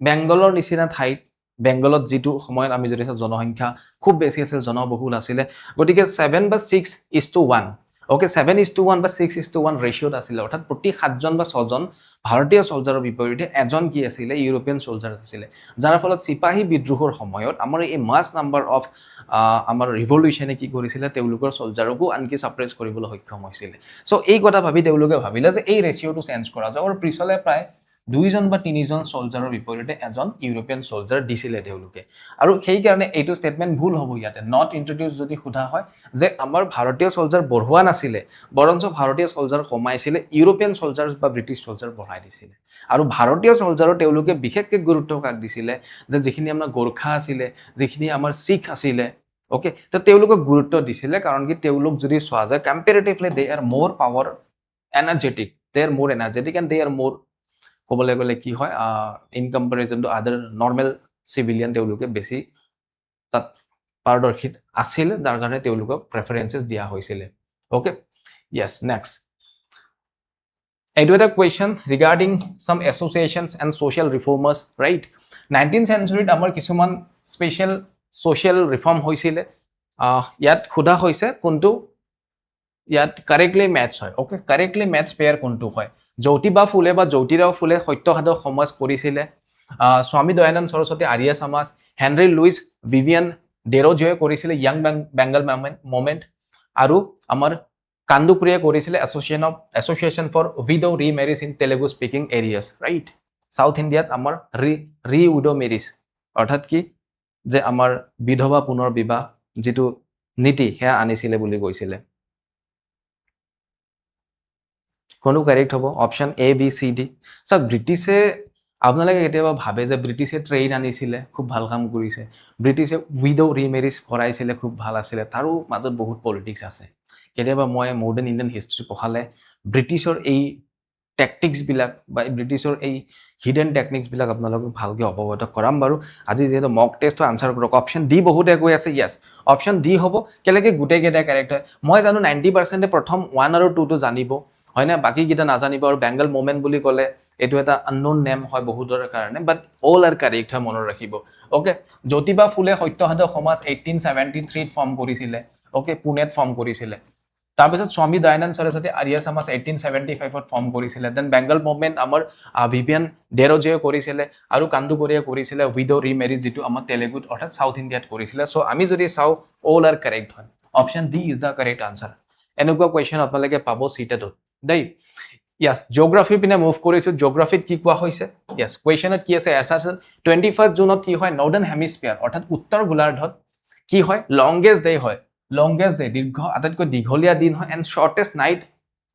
বেংগলৰ নিচিনা ঠাইত বেংগলত যেটো সময়ত আমি যদি জনসংখ্যা খুব বেছি আছিল জনবহুল আছিল গতিকে 7 বা 6:1 ওকে 7:1 বা 6:1 ৰেশিওত আছিল অৰ্থাৎ প্ৰতি 7 জন বা 6 জন ভাৰতীয় সোলজাৰৰ বিপৰীতে এজন কি আছিল ইউৰোপিয়ান সোলজাৰ আছিল যাৰ ফলত সিপাহী বিদ্ৰোহৰ সময়ত আমাৰ এই মাস নাম্বাৰ অফ আমাৰ ৰিভলিউচনে কি কৰিছিল তেওঁলোকৰ সোলজাৰকো আনকি সাপ্ৰেছ কৰিবলৈ সক্ষম হৈছিল সো এই কথা ভাবি তেওঁলোকে ভাবিলে যে এই ৰেশিওটো চেঞ্জ কৰা যাওক আৰু পিছলে প্ৰায় 2 জন বা 3 জন সোলজাৰৰ বিপৰীতে এজন ইউৰোপিয়ান সোলজাৰ দিছিলে তেওঁলোকে আৰু সেই কাৰণে এইটো স্টেটমেন্ট ভুল হ'ব ইয়াতে নট ইন্ট্ৰোডিউস যদি খুধা হয় যে আমাৰ ভাৰতীয় সোলজাৰ বঢ়োৱা নাছিলে বৰঞ্চ ভাৰতীয় সোলজাৰ কমাইছিলে ইউৰোপিয়ান সোলজাৰ্ছ বা ব্ৰিটিছ সোলজাৰ বঢ়াই দিছিলে আৰু ভাৰতীয় সোলজাৰৰ তেওঁলোকে বিশেষকৈ গুৰুত্ব কাক দিছিলে যে যিখিনি আমাৰ গোৰখা আছিলে যিখিনি আমাৰ শিখ আছিলে ওকে তো তেওঁলোকক গুৰুত্ব দিছিলে কাৰণ কি তেওঁলোক যদি চোৱা যায় কম্পেৰেটিভলি দে আৰ মোৰ পাৱাৰ এনাৰ্জেটিক দে আৰ মোৰ এনাৰ্জেটিক এণ্ড দে আৰ মোৰ ক'বলৈ গ'লে কি হয় ইন কম্পেৰিজন টু আদাৰ নৰ্মেল সিভিলিয়ান তেওঁলোকে বেছি তাত পাৰদৰ্শিত আছিল যাৰ কাৰণে তেওঁলোকক প্ৰেফাৰেন্সেস দিয়া হৈছিল ওকে yes next এইটো এটা question regarding some associations and social reformers right 19th centuryত আমাৰ কিছুমান স্পেশাল social reform হৈছিল ইয়াত খুদা হৈছে কোনটো ইয়াত কাৰেক্টলি মেটচ হয় ওকে কাৰেক্টলি মেটচ পেয়াৰ কোনটো হয় জ্যোতিবা ফুলে বা জ্যোতিৰাও ফুলে সত্যসাধ সমাজ কৰিছিলে স্বামী দয়ানন্দ সৰস্বতী আৰ্য সমাজ হেনৰি লুইস ভিভিয়ান ডেৰোজয়ে কৰিছিলে ইয়াং বেংগল মুভমেন্ট আৰু আমাৰ কান্দুকুৰিয়ে কৰিছিলে association for widow remarriages in Telugu speaking areas right south ইণ্ডিয়াত আমাৰ ৰি উইডো মেৰিজ অৰ্থাৎ কি যে আমাৰ বিধৱা পুনৰ বিবাহ যেটো নীতি সেয়া আনিছিলে বুলি কৈছিলে কোনটো কাৰেক্ট হ'ব option A B C D সব ব্ৰিটিছে আপোনালোকে কেতিয়াবা ভাবে যে ব্ৰিটিছে ট্ৰেইন আনিছিলে খুব ভাল কাম কৰিছে ব্ৰিটিছে উইডো ৰিমেৰিজ কৰাইছিলে খুব ভাল আছিল তাৰো মাজত বহুত পলিটিক্স আছে কেতিয়াবা মই মডাৰ্ণ ইণ্ডিয়ান হিষ্ট্ৰী পঢ়ালে ব্ৰিটিছৰ এই টেকটিক্স বিলাক বা ব্ৰিটিছৰ এই হিডেন টেকনিক্স বিলাক আপোনালোকক ভালকৈ অৱগত কৰাম বাৰু আজি যেহেতু মক টেষ্টটো আনসাৰ কৰক অপচন ডি বহুতে কৈ আছে ইয়েস অপচন ডি হ'ব কেলেকে গুটেই কেইটা কাৰেক্ট হয় মই জানো 90% প্ৰথম 1 আৰু 2 টো জানিব হয় না বাকি কিটা নাজানিব আৰু বেংগল মুভমেন্ট বুলি ক'লে এটো এটা আননোন নেম হয় বহুতৰ কাৰণে বাট অল আৰ কাৰেক্ট হয় মনত ৰাখিব ওকে জ্যোতিবা ফুলে সত্যসাধ সমাজ 1873 ত ফৰ্ম কৰিছিলে ওকে পুনেত ফৰ্ম কৰিছিলে তাৰপিছত স্বামী দয়ানন্দ সৰস্বতী আৰ্য সমাজ 1875 ত ফৰ্ম কৰিছিলে দেন বেংগল মুভমেন্ট আমাৰ ভিভিয়ান ডেৰোজয়ে কৰিছিলে আৰু কান্দুকুৰিয়ে কৰিছিলে উইডো ৰিমেৰিজ যেটো আমাৰ তেলেগুত অৰ্থাৎ সাউথ ইণ্ডিয়াত কৰিছিলে সো আমি যদি চাও অল আৰ কাৰেক্ট হয় option D is the correct answer এনেকুৱা কোৱেশ্চন আপোনালোকে পাব সিটেটত দেই yes geography পিনে মুভ কৰিছো geography কি কোৱা হৈছে yes কোৱেশ্চনত কি আছে এছাৰছন 21st জুনত কি হয় নৰ্দাৰ্ণ হেমিস্ফিয়াৰ অৰ্থাৎ উত্তৰ গোলাৰ্ধত কি হয় লংগেষ্ট ডে হয় লংগেষ্ট ডে দীৰ্ঘ আটাইতকৈ দীঘলীয়া দিন হয় and shortest night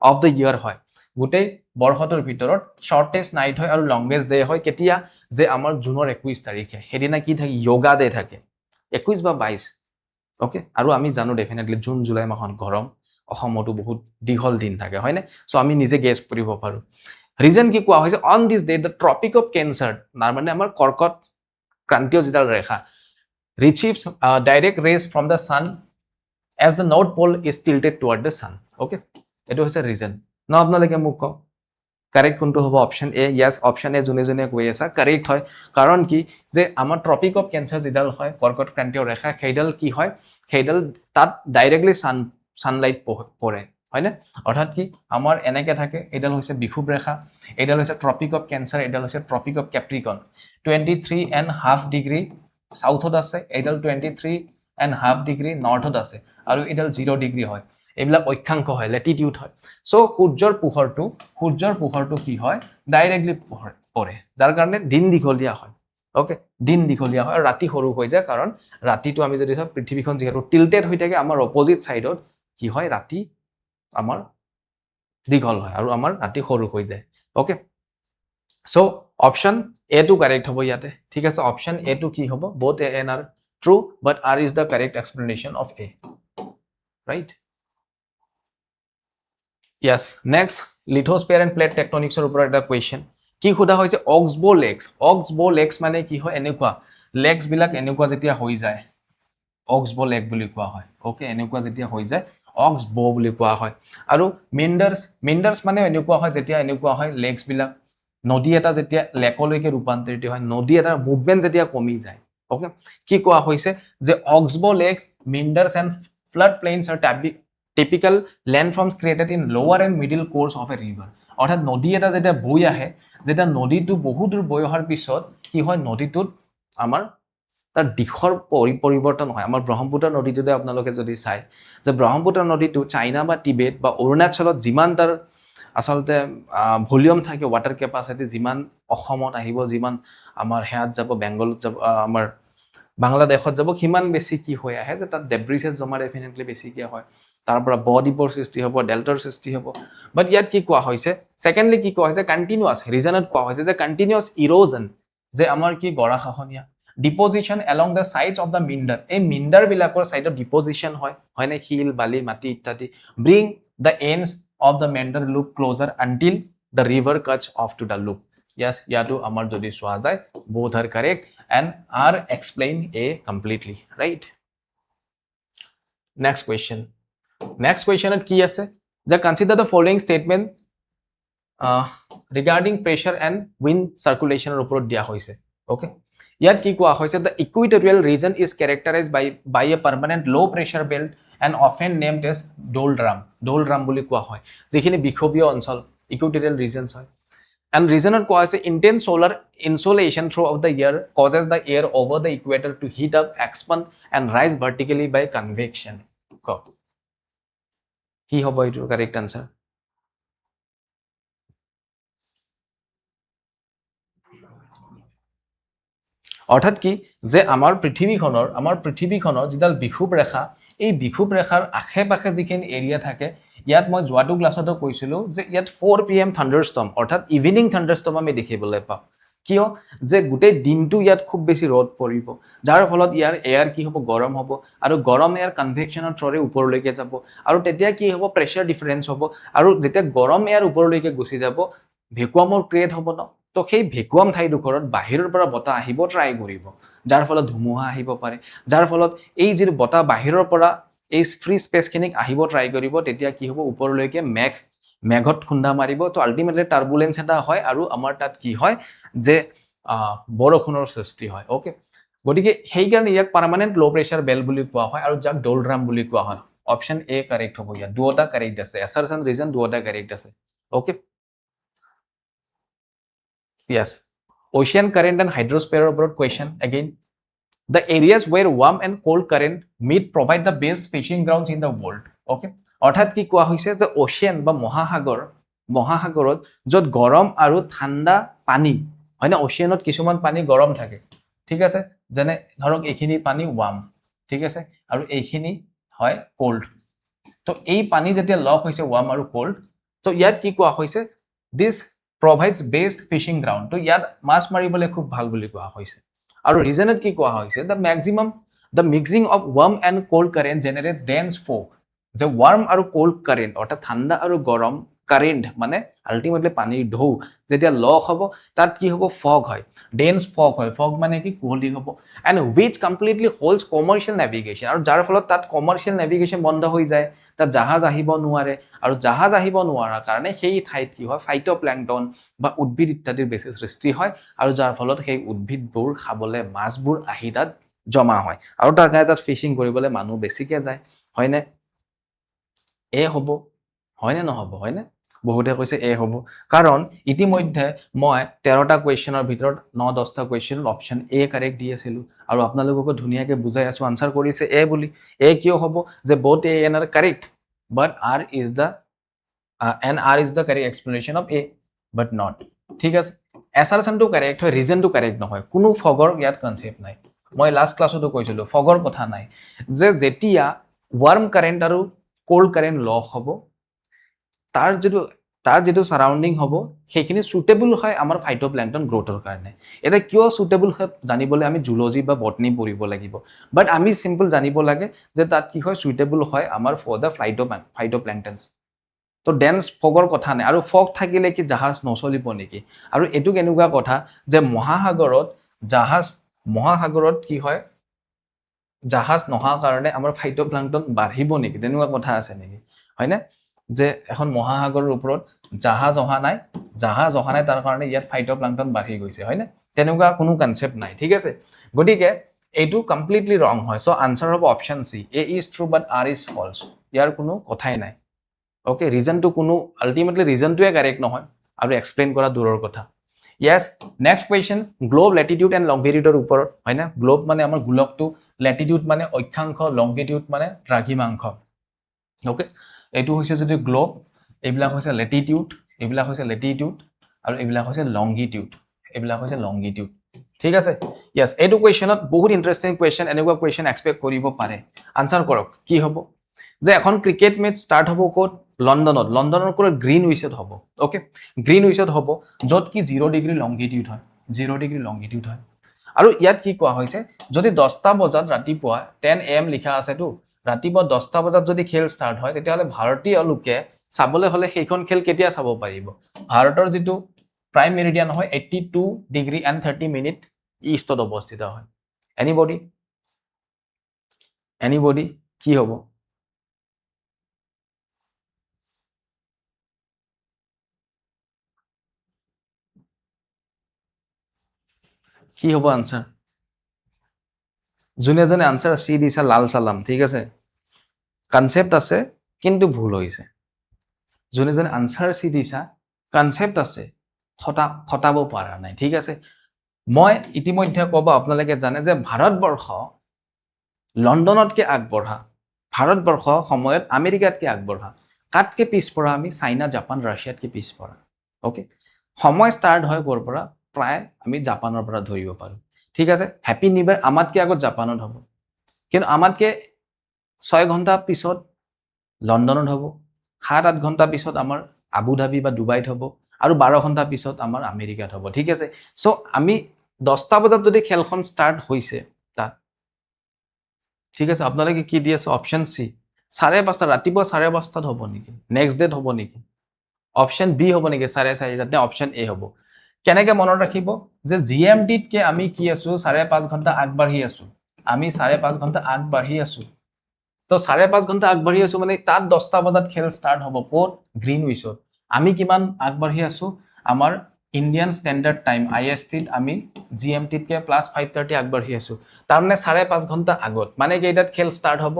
of the year হয় গোটেই বৰ্ষটোৰ ভিতৰত শৰ্টেষ্ট নাইট হয় আৰু লংগেষ্ট ডে হয় কেতিয়া যে আমাৰ জুনৰ 21 তাৰিখে হেদিনা কি থাকে যোগা ডে থাকে 21 বা 22 ওকে আৰু আমি জানো ডেফিনেটলি জুন জুলাই মাহত গৰম অসমতো বহুত দীঘল দিন থাকে হয় না সো আমি নিজে গেছ কৰিব পাৰো ৰিজন কি কোৱা হৈছে on this day the tropic of cancer মানে আমাৰ কৰ্কট ক্ৰান্তীয় জিডাল ৰেখা receives direct rays from the sun as the north pole is tilted toward the sun okay eto hoise reason no apnalike muk correct kuntu hobo option a yes option a june june koi asa correct hoy karon ki je amar tropic of cancer jidal hoy korkot krantiyo rekha kheidal ki hoy kheidal tat directly sunlight pore hoy na orthat ki amar eneke thake edal hoise bikhub rekha edal hoise tropic of cancer edal hoise tropic of capricorn 23.5 degree south of আছে এডাল 23 and half degree নৰ্থত আছে আৰু এডাল 0 degree হয় এইবিলাক অক্ষাংশ হয় Latitude হয় সো সূৰ্যৰ পোহৰটো কি হয় ডাইৰেক্টলি পৰে যাৰ কাৰণে দিন দীঘলীয়া হয় ওকে দিন দীঘলীয়া হয় আৰু ৰাতি সৰু হৈ যায় কাৰণ ৰাতিটো আমি যদি চাও পৃথিৱীখন যেহেতু টিল্টেড হৈ থাকে আমাৰ অপোজিট সাইডত কি হয় ৰাতি আমাৰ দীঘল হয় আৰু আমাৰ ৰাতি সৰু হৈ যায় okay so option A to correct hobo yate thik ase option A to ki hobo both A and R true but R is the correct explanation of A right yes next lithosphere and plate tectonics or upor eta question ki khuda hoise oxbow legs mane ki hoy enekwa legs bilak enekwa jetia hoi jay oxbow leg buli koa hoy okay enekwa jetia hoi jay oxbow buli koa hoy aru minders mane enekwa hoy jetia enekwa hoy legs bilak নদী এটা যেতিয়া লেকলৈকে ৰূপান্তৰিত হয় নদী এটা movement যেতিয়া কমি যায় ওকে কি কোৱা হৈছে যে oxbow lakes meanders and flood plains are typical landforms created in lower and middle course of a river অর্থাৎ নদী এটা যেতিয়া বৈ আহে যেতিয়া নদীটো বহু দূৰ বৈ অহাৰ পিছত কি হয় নদীটোত আমাৰ তাৰ দিশৰ পৰিৱৰ্তন হয় আমাৰ ব্ৰহ্মপুত্ৰ নদীটোতে আপোনালোকে যদি চাই যে ব্ৰহ্মপুত্ৰ নদীটো চাইনা বা টিবেট বা অৰুণাচলত যিমান তাৰ আসলতে ভলিউম থাকে ওয়াটাৰ ক্যাপাসিটি জিমান অসমত আহিব জিমান আমাৰ হেয়াত যাব বেংগলত যাব আমাৰ বাংলাদেশত যাব কিমান বেছি কি হৈ আহে যে তাত ডেব্ৰিসেস জমা ডেফিনেটলি বেছি কি হয় তাৰ পৰা বডিপৰ সৃষ্টি হ'ব ডেল্টাৰ সৃষ্টি হ'ব বাট ইয়াত কি কোৱা হৈছে সেকেন্ডলি কি কোৱা হৈছে কন্টিনিউয়াস ৰিজনত কোৱা হৈছে যে কন্টিনিউয়াস ইৰোজন যে আমাৰ কি গৰাখহনীয়া deposition along the sides of the minder এই মিন্ডাৰ বিলাকৰ সাইডত ডিপোজিশন হয় না শিল বালি মাটি ইত্যাদি bring the ends of the meander loop closer until the river cuts off to the loop yes yatu amar jodi soa jay both are correct and are explained A completely right next question at ki ase ja consider the following statement regarding pressure and wind circulation er upor dia hoise okay yat ki koa hoise the equatorial region is characterized by a permanent low pressure belt and often named as doldrum boli koa hoy jekhini bikhobiyo অঞ্চল equatorial regions hoy and regionot koa hoise intense solar insolation throughout the year causes the air over the equator to heat up expand and rise vertically by convection ko ki hobo itur correct answer অর্থাৎ কি যে আমাৰ পৃথিৱীখনৰ যিডাল বিখুব ৰেখা এই বিখুব ৰেখাৰ আখে-পাখে যিখিনি area থাকে ইয়াত মই যোৱাটো ক্লাছতো কৈছিলো যে ইয়াত 4 pm থান্ডাৰষ্টৰ্ম অৰ্থাৎ ইভিনিং থান্ডাৰষ্টৰ্ম আমি দেখিবলৈ পাওঁ কিয় যে গোটেই দিনটো ইয়াত খুব বেছি ৰদ পৰিব যাৰ ফলত ইয়াৰ এয়াৰ কি হ'ব গৰম হ'ব আৰু গৰম এয়াৰ কনভেকচনৰ থ্ৰৰে ওপৰলৈকে যাব আৰু তেতিয়া কি হ'ব প্ৰেছাৰ ডিফাৰেন্স হ'ব আৰু যেতিয়া গৰম এয়াৰ ওপৰলৈকে গুচি যাব ভেকুৱামৰ ক্ৰিয়েট হ'ব ন তো সেই ভেকুৱাম ঠাইডোখৰত বাহিৰৰ পৰা বতাহ আহিব ট্ৰাই কৰিব যাৰ ফলত ধুমুহা আহিব পাৰে যাৰ ফলত এই যে বতাহ বাহিৰৰ পৰা এই ফ্ৰী স্পেচখিনিক আহিব ট্ৰাই কৰিব তেতিয়া কি হ'ব ওপৰলৈকে মেঘত খুন্দা মাৰিব তো আলটিমেটলি টাৰ্বুলেন্স এটা হয় আৰু আমাৰ তাত কি হয় যে বৰষুণৰ সৃষ্টি হয় ওকে গতিকে সেই কাৰণে ইয়াক পাৰ্মানেন্ট লো প্ৰেছাৰ বেল বুলি কোৱা হয় আৰু যাক ডোলড্ৰাম বুলি কোৱা হয় অপশন এ কাৰেক্ট হ'ব ইয়াত দুটা কাৰেক্ট আছে এছাৰচন ৰিজন দুটা কাৰেক্ট আছে okay yes ocean current and hydrosphere abroad question again the areas where warm and cold current meet provide the best fishing grounds in the world okay অৰ্থাৎ কি কোৱা হৈছে যে ওশেন বা মহাসাগৰত যত গৰম আৰু ঠাণ্ডা পানী হয় না ওশেনত কিছুমান পানী গৰম থাকে ঠিক আছে যেনে ধৰক এইখিনি পানী ওয়াৰ্ম ঠিক আছে আৰু এইখিনি হয় কোল্ড তো এই পানী যেতিয়া লগ হৈছে ওয়াৰ্ম আৰু কোল্ড তো ইয়াত কি কোৱা হৈছে this provides best fishing ground to yat mas maribole khub bhal boli koa hoise aru reasonat ki koa hoise the mixing of warm and cold current generates dense fog je warm aru cold current ortha thanda aru gorom current mane ultimately pani dhou jetia log hobo tat ki hobo fog hoy dense fog hoy fog mane ki kohli hobo and which completely holds commercial navigation aru jar pholot tat commercial navigation bondho hoi jay tat jahaz ahibo nuare aru jahaz ahibo nuara karone sei thait ki hoy phytoplankton ba udbid ittadir besis srishti hoy aru jar pholot sei udbid bur khabole mas bur ahi tat joma hoy aru tar kane tat fishing koribole manu besike jay hoy ne এ হ'ব হয় নে নহব হয় নে বহুতে কৈছে এ হ'ব কাৰণ ইতিমধ্যে মই 13টা কুৱেশ্যনৰ ভিতৰত 9-10টা কুৱেশ্যন অপশ্যন এ কাৰেক্ট দি আছিলোঁ আৰু আপোনালোককো ধুনীয়াকৈ বুজাই আছোঁ আনসাৰ কৰিছে এ বুলি এ কিয় হ'ব যে both a and r correct but r is the correct explanation of a but not ঠিক আছে assertionটো কাৰেক্ট হয় ৰিজনটো কাৰেক্ট নহয় কোনো ফগৰ ইয়াত কনসেপ্ট নাই মই লাষ্ট ক্লাছতো কৈছিলোঁ ফগৰ কথা নাই যে যেতিয়া ৱাৰ্ম কাৰেন্ট আৰু কোল্ড কাৰেন্ট ল হ'ব তাৰ যেটো সাৰাউন্ডিং হ'ব সেইখিনি সুটেবল হয় আমাৰ ফাইটোপ্ল্যাঙ্কটন গ্ৰোথৰ কাৰণে এটা কিয় সুটেবল হয় জানিবলৈ আমি জুলজি বা বটনি পঢ়িব লাগিব বাট আমি সিম্পল জানিব লাগে যে তাত কি হয় সুটেবল হয় আমাৰ ফৰ দা ফাইটোপ্ল্যাঙ্কটনস তো ডেন্স ফগৰ কথা নাই আৰু ফগ থাকিলে কি জাহাজ নচলিব নেকি আৰু এটু কেনেকুৱা কথা যে মহাসাগৰত কি হয় জাহাজ নহা কাৰণে আমাৰ ফাইটোপ্ল্যাঙ্কটন বাঢ়িব নেকি তেনেকুৱা কথা আছে নেকি হয়নে যে এখন মহাসাগৰৰ ওপৰত জাহাজ অহা নাই তাৰ কাৰণে ইয়াত ফাইটোপ্ল্যাঙ্কটন বাঢ়ি গৈছে হয়নে তেনেকুৱা কোনো কনসেপ্ট নাই ঠিক আছে গটিকে এইটো কমপ্লিটলি ৰং হয় সো আনসাৰ হ'ব option C A is true but R is false ইয়াৰ কোনো কথাই নাই ওকে ৰিজনটো কোনো আলটিমেটলি ৰিজনটোৱে কাৰেক্ট নহয় আৰু এক্সপ্লেইন কৰা দূৰৰ কথা yes next question globe latitude and longitude ওপৰত হয় না globe মানে আমাৰ গোলকটো latitude মানে অক্ষাংশ longitude মানে দ্ৰাঘিমাংশ ওকে এটো হৈছে যদি গ্লোব এইবিলাক হৈছে ল্যাটিটিউড এইবিলাক হৈছে ল্যাটিটিউড আৰু এইবিলাক হৈছে লংগিটিউড ঠিক আছে यस এটো কোৱেশ্চনত বহুত ইন্টাৰেষ্টিং কোৱেশ্চন এনেকুৱা কোৱেশ্চন এক্সপেক্ট কৰিব পাৰে আনসাৰ কৰক কি হ'ব যে এখন ক্ৰিকেট মেচ স্টাৰ্ট হ'ব কোত লণ্ডনৰ কোত গ্ৰীন উইচত হ'ব ওকে গ্ৰীন উইচত হ'ব যত কি 0 ডিগ্ৰী লংগিটিউড হয় 0 ডিগ্ৰী লংগিটিউড হয় আৰু ইয়াত কি কোৱা হৈছে যদি 10টা বজাত ৰাতিপুৱা 10 am লিখা আছে তো ৰাতিপুৱা 10টা বজাত যদি খেল স্টাৰ্ট হয় তেতিয়াহলে ভাৰতীয় লোকে চাবলৈ হলে সেইখন খেল কেতিয়া চাব পাৰিব ভাৰতৰ যেটো প্ৰাইম মেৰিডিয়ান হয় 82 ডিগ্ৰী এণ্ড 30 মিনিট ইষ্টত অৱস্থিত হয় এনিবডি কি হ'ব কি হ'ব আনসাৰ জুনে জনে আনসাৰ সি দিছা লাল সালাম ঠিক আছে কনসেপ্ট আছে কিন্তু ভুল হৈছে জুনে জনে আনসাৰ সি দিছা কনসেপ্ট আছে খটাব পৰা নাই ঠিক আছে মই ইতিমধ্যে ক'ব আপোনালোকে জানে যে ভাৰতবৰ্ষ লণ্ডনতকে আগবঢ়া ভাৰতবৰ্ষ সময়ত আমেৰিকাতকে আগবঢ়া কাটকে পিছপৰা আমি চাইনা জাপান ৰাছিয়াতকে পিছপৰা ওকে সময় স্টাৰ্ট হয় ক'ৰ পৰা প্ৰায় আমি জাপানৰ পৰা ধৰিব পাৰো ঠিক আছে হ্যাপি নিউ ইয়াৰ আমাতকে আগত জাপানত হ'ব কিন্তু আমাতকে 6 ঘণ্টা পিছত লণ্ডনত হ'ব 7-8 ঘণ্টা পিছত আমাৰ আবু ধাবি বা ডুবাইত হ'ব আৰু 12 ঘণ্টা পিছত আমাৰ আমেৰিকাত হ'ব ঠিক আছে সো আমি 10টা বজাত যদি খেলখন স্টাৰ্ট হৈছে তাত ঠিক আছে আপোনালোকে কি দি আছে অপশন সি 5:30 ৰাতিপুৱা 5:30 হ'ব নেকি নেক্সট ডেট হ'ব নেকি অপশন বি হ'ব নেকি 4:30 নে অপশন এ হ'ব কেনেকৈ মনত ৰাখিব যে জিএমটিত কে আমি কি আছো 5.5 ঘণ্টা আগবাঢ়ি আছো আমি 5.5 ঘণ্টা আগবাঢ়ি আছো তো 5.5 ঘণ্টা আগবাঢ়ি আছো মানে তাত 10টা বজাত খেল স্টাৰ্ট হ'ব কোত গ্ৰীন উইচত আমি কিমান আগবাঢ়ি আছো আমাৰ ইন্ডিয়ান স্ট্যান্ডাৰ্ড টাইম আইএসটিত আমি জিএমটিত কে +5:30 আগবাঢ়ি আছো তাৰ মানে 5.5 ঘণ্টা আগত মানে কেইটাত খেল স্টাৰ্ট হ'ব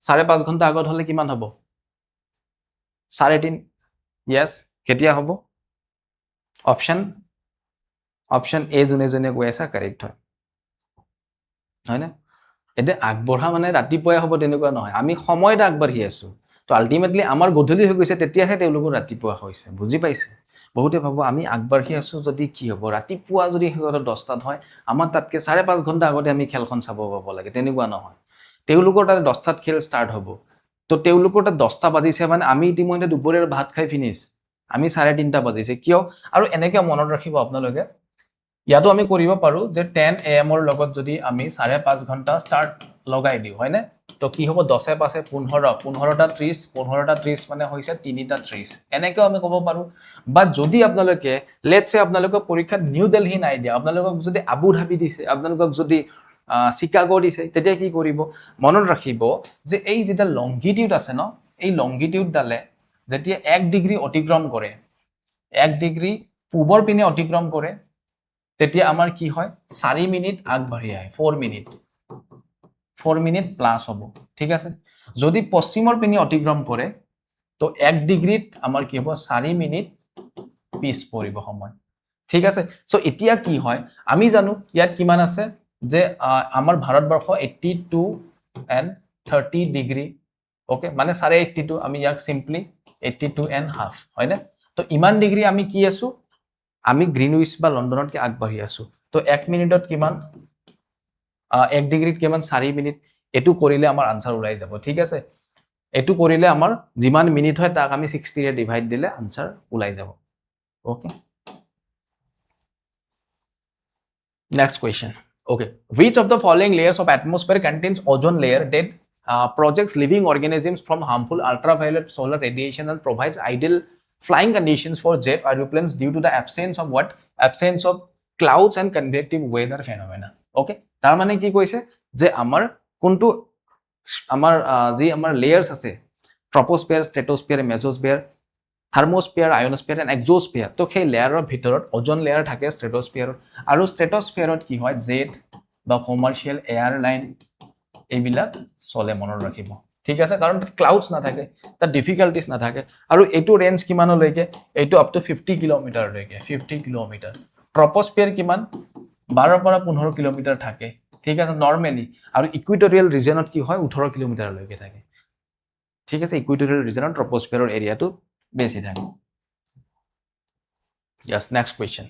5.5 ঘণ্টা আগত হলে কিমান হ'ব 3:30 yes কেতিয়া হ'ব অপশন এ জুনে কৈ আছে কাৰেক্ট হয় না এটা আগবঢ়া মানে ৰাতিপুৱাই হ'ব তেনেকুৱা নহয় আমি সময়ত আগবাঢ়ি আছো তো আলটিমেটলি আমাৰ গধূলি হৈ গৈছে তেতিয়াহে তেওঁলোকৰ ৰাতিপুৱা হৈছে বুজি পাইছে বহুতে ভাবো আমি আগবাঢ়ি আছো যদি কি হ'ব ৰাতিপুৱা যদি 10টাত হয় আমাৰ তাতকে 5.5 ঘণ্টা আগতে আমি খেলখন চাব পাব লাগে তেনেকুৱা নহয় তেওঁলোকৰ তাত 10টাত খেল স্টাৰ্ট হ'ব তো তেওঁলোকৰ তাত 10টা বাজিছে মানে আমি ইতিমধ্যে দুপৰীয়াৰ ভাত খাই ফিনিশ আমি 3:30টা বাজিছে কিয় আৰু এনেকৈ মনত ৰাখিব আপোনালোকে ইয়াতো আমি কৰিব পাৰো যে 10 am ৰ লগত যদি আমি 5.5 ঘণ্টা স্টাৰ্ট লগাই দিও হয় না তো কি হ'ব 10 / 5 = 15টা 30 মানে হৈছে 3টা 30 এনেকৈ আমি ক'ব পাৰো বা যদি আপোনালোকে লেটস সে আপোনালোকৰ পৰীক্ষাত নিউ দিল্লী নাই দিয়া আপোনালোকক যদি আবু ধাবি দিছে আপোনালোকক যদি চিকাগো দিছে তেতিয়া কি কৰিব মনত ৰাখিব যে এই যেটা লংগিটিউড আছে ন এই লংগিটিউড ডালে যেতিয়া 1 ডিগ্ৰী অতিক্ৰম কৰে 1 ডিগ্ৰী পূবৰ পিনে অতিক্ৰম কৰে তেতিয়া আমাৰ কি হয় 4 মিনিট আগবাঢ়ি আহে 4 মিনিট প্লাস হ'ব ঠিক আছে যদি পশ্চিমৰ পিনে অতিক্ৰম কৰে তো 1 ডিগ্ৰীত আমাৰ কি হ'ব 4 মিনিট পিছ পৰিব সময় ঠিক আছে সো এতিয়া কি হয় আমি জানো ইয়াত কিমান আছে যে আমাৰ ভাৰতবৰ্ষ 82 and 30 ডিগ্ৰী ওকে মানে 82.5 আমি ইয়াক সিম্পলি 82 and half হয় না তো ইমান ডিগ্ৰী আমি কি আছো আমি গ্ৰীনউইচ বা লণ্ডনত কি আগবাঢ়ি আছো তো 1 মিনিটত কিমান 1 ডিগ্ৰীত কিমান 4 মিনিট এটো কৰিলে আমাৰ আনসাৰ ওলাই যাব ঠিক আছে এটো কৰিলে আমাৰ যিমান মিনিট হয় তাক আমি 60 ৰে ডিভাইড দিলে আনসাৰ ওলাই যাব okay next question okay which of the following layers of atmosphere contains ozone layer that projects living organisms from harmful ultraviolet solar radiation and provides ideal flying conditions for jet aeroplanes due to the absence of what absence of clouds and convective weather phenomena okay tar mane ki koise je amar kuntu amar ji amar layers ase troposphere stratosphere mesosphere thermosphere ionosphere and exosphere to khei layer or bhitorot ozone layer thake stratosphere aru stratosphere ki hoy jet ba commercial airline ebilak sole monor rakhibo ঠিক আছে কারণ clouds না থাকে তা difficulties না থাকে আৰু এটো ৰেঞ্জ কিমান লৈকে এটো আপ টু 50 কিলোমিটাৰ লৈকে 50 কিলোমিটাৰ ট্ৰপোস্ফিয়াৰ কিমান 12 পৰা 15 কিলোমিটাৰ থাকে ঠিক আছে নৰমালি আৰু ইকুইটোৰিয়েল ৰিজনত কি হয় 18 কিলোমিটাৰ লৈকে থাকে ঠিক আছে ইকুইটোৰিয়েল ৰিজনত ট্ৰপোস্ফিয়াৰৰ এৰিয়াটো বেছি থাকে yes next question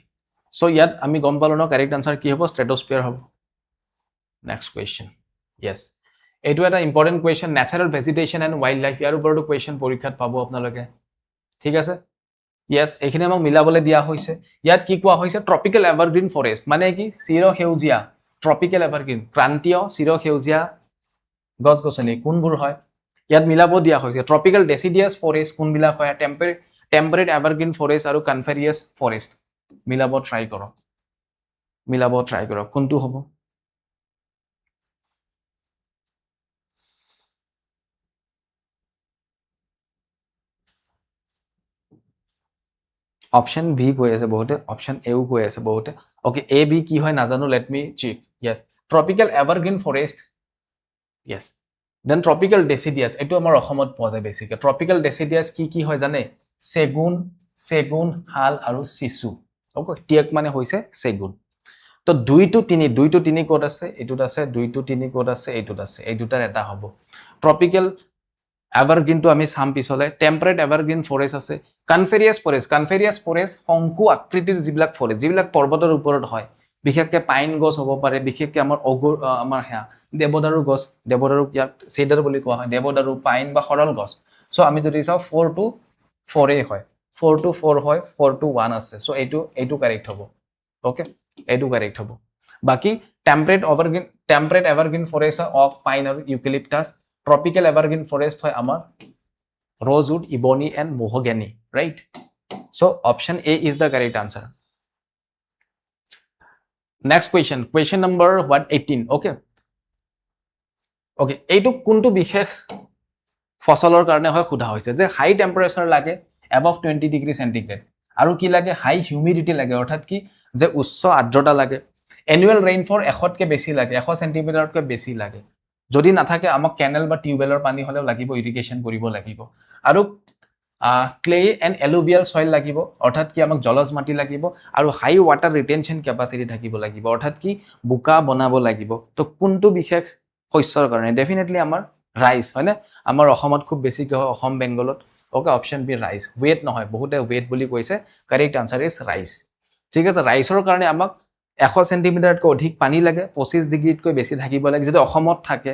so ইয়াত আমি গম পালো ন কারেক্ট আনসার কি হ'ব স্ট্ৰেটোস্ফিয়াৰ হ'ব next question yes এটো এটা important question natural vegetation and wild ইয়াৰ ওপৰতো কোয়েশ্চন পৰীক্ষাত পাব আপোনালোকে ঠিক আছে yes এখানে আমাক মিলাবলৈ দিয়া হৈছে ইয়াত কি কোৱা হৈছে ট্ৰপিক্যাল এভাৰগ্ৰীন ফৰেষ্ট মানে কি চিৰসেউজীয়া ট্ৰপিক্যাল এভাৰগ্ৰীন ক্ৰান্তীয় চিৰসেউজীয়া গছ-গছনি কোনবোৰ হয় ইয়াত মিলাব দিয়া হৈছে ট্ৰপিক্যাল ডেসিডিয়াছ ফৰেষ্ট কোনবিলাক হয় টেম্পাৰেট এভাৰগ্ৰীন ফৰেষ্ট আৰু কনফেৰিয়াছ ফৰেষ্ট মিলাব ট্ৰাই কৰক কোনটো হ'ব অপশন বি কৈ আছে বহুতে অপশন এও কৈ আছে বহুতে ওকে এ বি কি হয় নাজানো let me check yes tropical evergreen forest yes then tropical deciduous এটো আমাৰ অসমত পোৱা যায় বেছিকে ট্ৰপিক্যাল ডেসিডিয়াছ কি হয় জানে সেগুন হাল আৰু চিসু ওকে টিয়েক মানে হৈছে সেগুন তো 2 to 3 কোড আছে এটুত আছে 2 to 3 কোড আছে এটুত আছে এই দুটাৰ এটা হ'ব ট্ৰপিক্যাল এভাৰগ্ৰীন তো আমি সাম পিছলে টেম্পাৰেট এভাৰগ্ৰীন ফৰেষ্ট আছে কনফেৰিয়াছ ফৰেষ্ট শংকু আকৃতিৰ যিবিলাক ফৰেষ্ট যিবিলাক পৰ্বতৰ ওপৰত হয় বিশেষকে পাইন গছ হ'ব পাৰে বিশেষকে আমাৰ হ্যা দেৱদাৰু গছ দেৱদাৰু ইয়াত সেডাৰ বুলি কোৱা হয় দেৱদাৰু পাইন বা সৰল গছ সো আমি যদি চাও 4 to 4 এ হয় 4 to 4 হয় 4 to 1 আছে সো এইটো কারেক্ট হ'ব ওকে এইটো কারেক্ট হ'ব বাকি টেম্পাৰেট এভাৰগ্ৰীন ফৰেষ্ট অক পাইন আৰু ইউকেলিপটাছ ট্ৰপিক্যাল এভাৰগ্ৰীন ফৰেষ্ট হয় আমাৰ rosewood ebony and mahogany right so option a is the correct answer next question number 18 okay এইটো কোনটো বিশেষ ফসলৰ কাৰণে হয় খুদা হৈছে যে হাই টেম্পাৰেচাৰ লাগে above 20 ডিগ্ৰী সেন্টিগ্ৰেড আৰু কি লাগে হাই হিউমিডিটি লাগে অৰ্থাৎ কি যে উচ্চ আৰ্দ্ৰতা লাগে এনুৱেল ৰেইনফল 100 কে বেছি লাগে 100 সেন্টিমিটাৰতকৈ বেছি লাগে যদি নাথাকে আমাক কেনেল বা টিউবেলৰ পানী হলেও লাগিব ইৰিগেশন কৰিব লাগিব আৰু ক্লে এন্ড এলুভিয়াল সয়েল লাগিব অৰ্থাৎ কি আমাক জলজ মাটি লাগিব আৰু হাই ওয়াটাৰ ৰিটেনশন ক্যাপাসিটি থাকিব লাগিব অৰ্থাৎ কি বুকা বনাব লাগিব তো কোনটো বিশেষ শস্যৰ কাৰণে ডেফিনেটলি আমাৰ ৰাইস হয় না আমাৰ অসমত খুব বেছি কি হয় অসম বেংগলত okay option B rice wheat নহয় বহুতে ওয়েট বুলি কৈছে কারেক্ট আনসার ইজ রাইস ঠিক আছে ৰাইসৰ কাৰণে আমাক 100 সেন্টিমিটাৰতকৈ অধিক পানী লাগে 25 ডিগ্ৰীতকৈ বেছি থাকিব লাগে যদি অসমত থাকে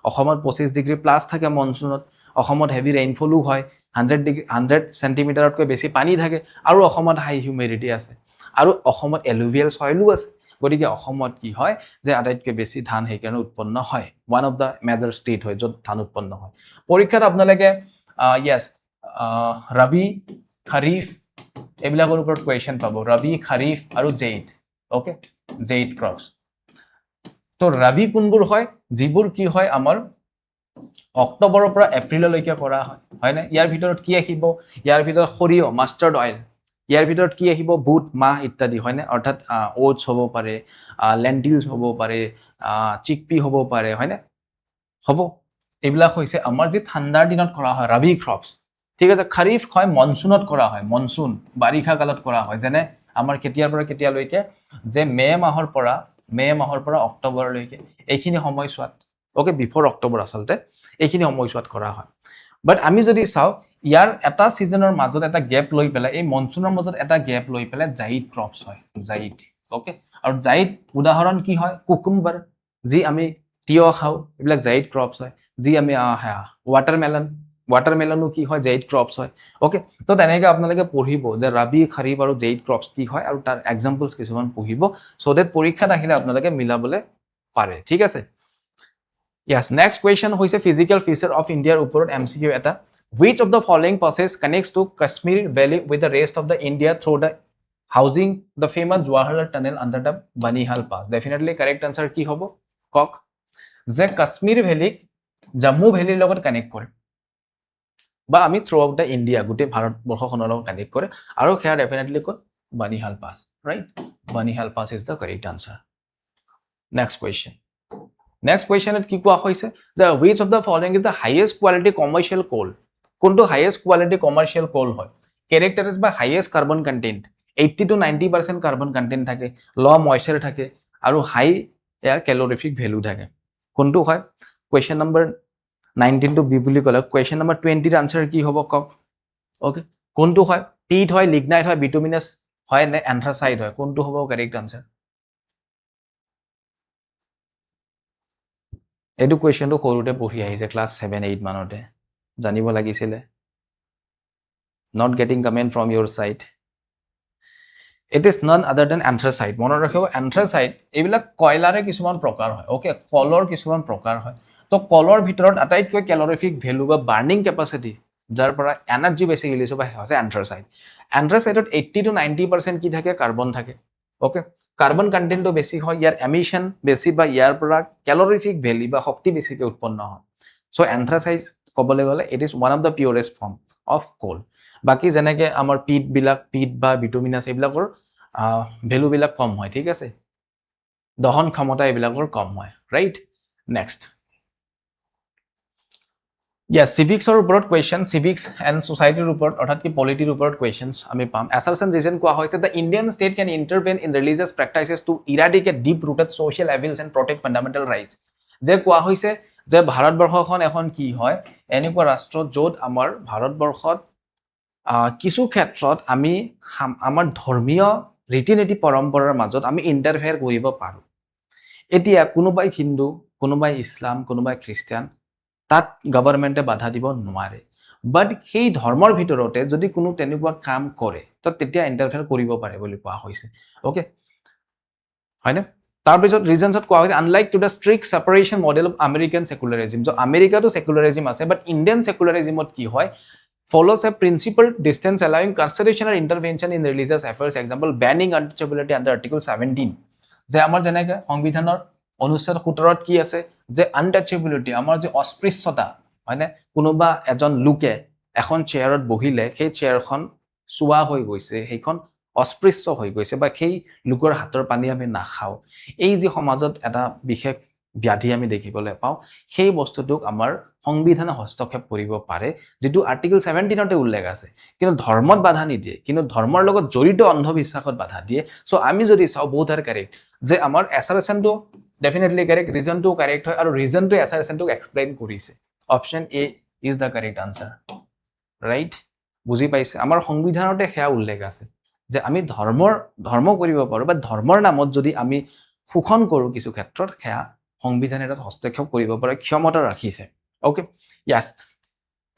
অসমত 25 ডিগ্ৰী প্লাস থাকে মনসুনত অসমত হেভি ৰেইনফলও হয় 100 সেন্টিমিটাৰতকৈ বেছি পানী থাকে আৰু অসমত হাই হিউমিডিটি আছে আৰু অসমত এলুভিয়াল সয়েলও আছে গতিকে অসমত কি হয় যে আটাইতকৈ বেছি ধান হেকাৰণে উৎপন্ন হয় one of the major state হয় যত ধান উৎপন্ন হয় পৰীক্ষাত আপোনালোকে yes ৰবি খৰিফ এবিলাকৰ ওপৰত কোৱেশ্চন পাব ৰবি খৰিফ আৰু জেইদ ওকে জেইড ক্ৰপস তো ৰবি কোনবোৰ হয় যিবোৰ কি হয় আমাৰ অক্টোবৰৰ পৰা এপ্ৰিললৈকে কৰা হয় না ইয়াৰ ভিতৰত কি আহিব ইয়াৰ ভিতৰত খৰিয় মাষ্টাৰ্ড অইল ইয়াৰ ভিতৰত কি আহিব বুট মাহ ইত্যাদি হয় না অৰ্থাৎ ওটস হ'ব পাৰে লেন্টিলস হ'ব পাৰে চিকপি হ'ব পাৰে হয় না হ'ব এবিলাক হৈছে আমাৰ যে ঠাণ্ডাৰ দিনত কৰা হয় ৰবি ক্ৰপস ঠিক আছে খাৰিফ হয় মনসুনত কৰা হয় মনসুন বাৰিষা কালত কৰা হয় যেনে আমাৰ কেতিয়াৰ পৰা কেতিয়ালৈকে যে মে মাহৰ পৰা অক্টোবৰলৈকে এইখিনি সময়ছোৱাত ওকে বিফৰ অক্টোবৰ আচলতে এইখিনি সময়ছোৱাত কৰা হয় বাট আমি যদি চাও ইয়াৰ এটা সিজনৰ মাজত এটা গ্যাপ লৈ পেলাই এই মনসুনৰ মাজত এটা গ্যাপ লৈ পেলাই জাইদ ক্ৰপছ হয় জাইদ ওকে আৰু জাইদ উদাহৰণ কি হয় কুকুম্বাৰ যি আমি তিয়হ খাও এইবিলাক জাইদ ক্ৰপছ হয় যি আমি ৱাটাৰমেলনো কি হয় জাইদ ক্ৰপছ হয় ওকে তো তেনেকৈ আপোনালোকে পঢ়িব যে ৰাবি খাৰিফ আৰু জাইদ ক্ৰপছ কি হয় আৰু তাৰ এক্সাম্পলছ কিছুমান পঢ়িব সো দ্যাট পৰীক্ষাত আহিলে আপোনালোকে মিলাবলৈ পাৰে ঠিক আছে Yes, next question hoise physical feature of India upor MCQ eta. Which of the following passes connects to Kashmir Valley with the rest of the India through the housing the famous Jawaharlal Tunnel under the Banihal Pass? Definitely correct answer ki hobo? Kok. Je Kashmir Valley Jammu Valley logot connect kore. Ba ami throughout the India gute Bharat borkhonor logot connect kore. Aro kya definitely ko Banihal Pass, right? Banihal Pass is the correct answer. Next question. Next question কি কোৱা হৈছে যে which of the following is the highest quality commercial coal কোনটো highest quality commercial coal হয় characterized by highest carbon content 80 to 90% carbon content থাকে low moisture থাকে আৰু high air calorific value থাকে কোনটো হয় question number 19 to b বুলি কলে question number 20 ৰ answer কি হ'ব কক ওকে কোনটো হয় peat হয় lignite হয় bituminous হয় নে anthracite হয় কোনটো হ'ব correct answer এডু কোৱেশ্চনটো সৰুতে পঢ়ি আহিছে ক্লাস 7 8 মানতে জানিব লাগিছিলে not getting comment from your side it is none other than anthracite মনত ৰাখিব anthracite এইবিলাক কয়লাৰে কিছুমান প্ৰকাৰ হয় ওকে কলৰ কিছুমান প্ৰকাৰ হয় তো কলৰ ভিতৰত আটাইতকৈ ক্যালোৰিফিক ভ্যালু বা বাৰ্নিং ক্যাপাসিটি যাৰ পৰা এনাৰ্জি বেছি ৰিলিজ হয় হৈছে anthracite anthracite 80 to 90% কি থাকে কাৰ্বন থাকে ওকে কাৰ্বন কন্টেন্টটো বেছি হয় ইয়াৰ এমিশন বেছি বা ইয়াৰ পৰা ক্যালোৰিফিক ভ্যালু বা শক্তি বেছিকে উৎপন্ন হয় সো এন্থ্ৰাসাইড কবলে গলে it is one of the purest form of coal বাকি যেনেকে আমাৰ পিট বা বিটুমিনাস এইবিলাকৰ ভ্যালু বিলাক কম হয় ঠিক আছে দহন ক্ষমতা এইবিলাকৰ কম হয় right next Yes, civics or uport question, civics and society report, অর্থাৎ কি polity report questions আমি পাম assertion reason কোৱা হৈছে the Indian state can intervene in religious practices to eradicate deep rooted social evils and protect fundamental rights যে কোৱা হৈছে যে ভাৰতবৰ্ষখন এখন কি হয় এনেকুৱা ৰাষ্ট্ৰ য'ত আমাৰ ভাৰতবৰ্ষত কিছু ক্ষেত্ৰত আমি আমাৰ ধৰ্মীয় ৰীতি-নীতি পৰম্পৰাৰ মাজত আমি ইন্টাৰফেয়াৰ কৰিব পাৰো এতিয়া কোনোবাই হিন্দু কোনোবাই ইছলাম কোনোবাই খ্ৰীষ্টিয়ান তাত গভৰ্ণমেণ্টে বাধা দিব নোৱাৰে বাট সেই ধৰ্মৰ ভিতৰতে যদি কোনো তেনেকুৱা কাম কৰে তো তেতিয়া ইন্টাৰফেয়াৰ কৰিব পাৰে বুলি কোৱা হৈছে ওকে হয়নে তাৰ পিছত ৰিজনছত কোৱা হৈছে unlike to the strict separation model of American secularism যে আমেৰিকাটো সেকুলাৰিজম আছে বাট ইণ্ডিয়ান সেকুলাৰিজমত কি হয় follows a principled distance allowing constitutional intervention in religious affairs example banning untouchability under article 17 যে আমাৰ যেনেকৈ সংবিধানৰ অনুচ্ছেদ 17ত কি আছে যে আনটাচেবিলিটি আমাৰ যে অস্পৃশ্যতা হয়নে কোনোবা এজন লোকে এখন চেয়াৰত বহিলে সেই চেয়াৰখন সুৱা হৈ গৈছে সেইখন অস্পৃশ্য হৈ গৈছে বা সেই লোকৰ হাতৰ পানী আমি নাখাও এই যে সমাজত এটা বিশেষ ব্যাধি আমি দেখিবলৈ পাও সেই বস্তুটোক আমাৰ সংবিধানে হস্তক্ষেপ কৰিব পাৰে যেটো আৰ্টিকেল 17তে উল্লেখ আছে কিন্তু ধৰ্মত বাধা নিদিয়ে কিন্তু ধৰ্মৰ লগত জড়িত অন্ধবিশ্বাসত বাধা দিয়ে সো আমি যদি চাও বহুত আৰ কাৰেক্ট যে আমাৰ এছাৰেশনটো definitely correct reason to correct হয় আৰু reason to assertion to explain কৰিছে option a is the correct answer right বুজি পাইছে আমাৰ সংবিধানতে হেয়া উল্লেখ আছে যে আমি ধৰ্ম কৰিব পাৰো বা ধৰ্মৰ নামত যদি আমি শোষণ কৰো কিছু ক্ষেত্ৰত হেয়া সংবিধানে এটা হস্তক্ষেপ কৰিব পাৰে ক্ষমতা ৰাখিছে ওকে yes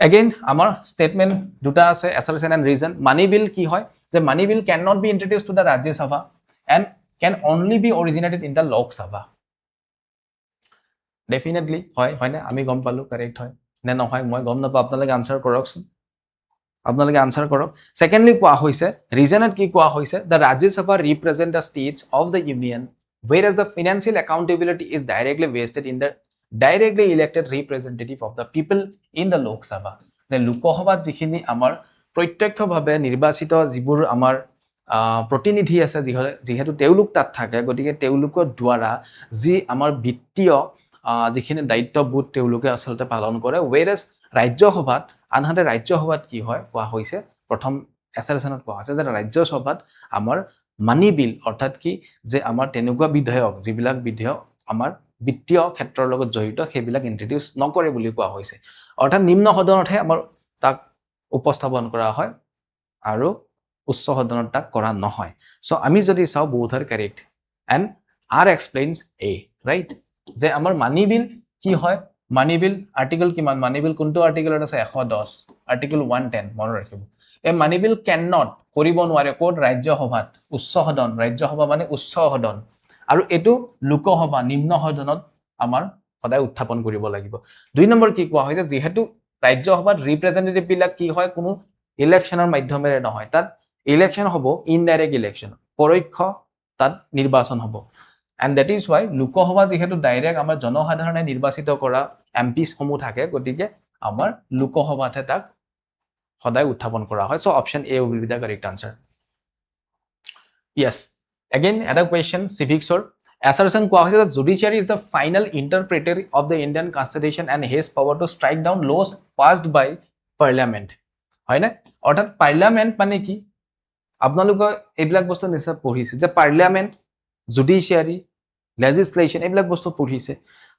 again আমাৰ statement দুটা আছে assertion and reason money bill কি হয় যে money bill cannot be introduced to the Rajya Sabha and can only be originated in the Lok Sabha definitely হয় না আমি গম পালো কারেক্ট হয় নে নহয় মই গম নাপাও আপোনালোকে আনসার কৰকচোন আপোনালোকে আনসাৰ কৰক সেকেন্ডলি কোৱা হৈছে ৰিজনত কি কোৱা হৈছে the Rajya Sabha represent the states of the union whereas the financial accountability is directly vested in the directly elected representative of the people in the Lok Sabha যে লোকসভাত যিখিনি আমাৰ প্ৰত্যক্ষভাৱে নিৰ্বাচিত যিবোৰ আমাৰ প্ৰতিনিধি আছে যিহেতু তেওঁলোক তাত থাকে গতিকে তেওঁলোকৰ দ্বাৰা যি আমাৰ বিত্তীয় যিখিনি দায়িত্ববোধ তেওঁলোকে আসলতে পালন কৰে whereas ৰাজ্যসভাত আনহাতে ৰাজ্যসভাত কি হয় কোৱা হৈছে প্ৰথম এছাৰেশ্যনত কোৱা হৈছে যে ৰাজ্যসভাত আমাৰ মানি বিল অৰ্থাৎ কি যে আমাৰ তেনেকুৱা বিধেয়ক যিবিলাক বিধেয়ক আমাৰ বিত্তীয় ক্ষেত্ৰৰ লগত জড়িত সেইবিলাক ইন্ট্ৰডিউস নকৰে বুলি কোৱা হৈছে অৰ্থাৎ নিম্ন সদনতহে আমাৰ তাক উপস্থাপন কৰা হয় আৰু উচ্চ সদনত তাক কৰা নহয় সো আমি যদি চাও both are correct and R explains A right যে আমাৰ মানি বিল কি হয় মানি বিল আৰ্টিকেল কিমান মানি বিল কোনটো আৰ্টিকেলত আছে 110 আৰ্টিকেল 110 মনত ৰাখিব এই মানি বিল ক্যান নট কৰিব নোৱাৰে কোড ৰাজ্যসভাত উচ্চ সদন ৰাজ্যসভা মানে উচ্চ সদন আৰু এটো লোকসভা নিম্ন সদনত আমাৰ সদায় উত্থাপন কৰিব লাগিব দুই নম্বৰ কি কোৱা হৈছে যেহেতু ৰাজ্যসভাত ৰিপ্ৰেজেন্টেটিভ বিলাক কি হয় কোনো ইলেকশনৰ মাধ্যমেৰে নহয় তাত ইলেকশন হ'ব ইনডাইৰেক্ট ইলেকশন পৰোক্ষ তাত নিৰ্বাচন হ'ব and that is why Lok Sabha যেহেতু ডাইৰেক্ট আমাৰ জনসাধাৰণে নিৰ্বাচিত কৰা এমপিস সমূহ থাকে গতিকে আমাৰ লোকসভাতে তাক সদায় উত্থাপন কৰা হয় so option A will be the correct answer yes again another question civics or assertion কোৱা হৈছে that judiciary is the final interpreter of the Indian constitution and has power to strike down laws passed by parliament হয় না অৰ্থাৎ parliament মানে কি আপোনালোক এইবিলাক বস্তু নিশ্চয় পঢ়িছে যে পাৰ্লিয়ামেন্ট জুডিশিয়াৰী legislation এইবিলাক বস্তু পঢ়িছে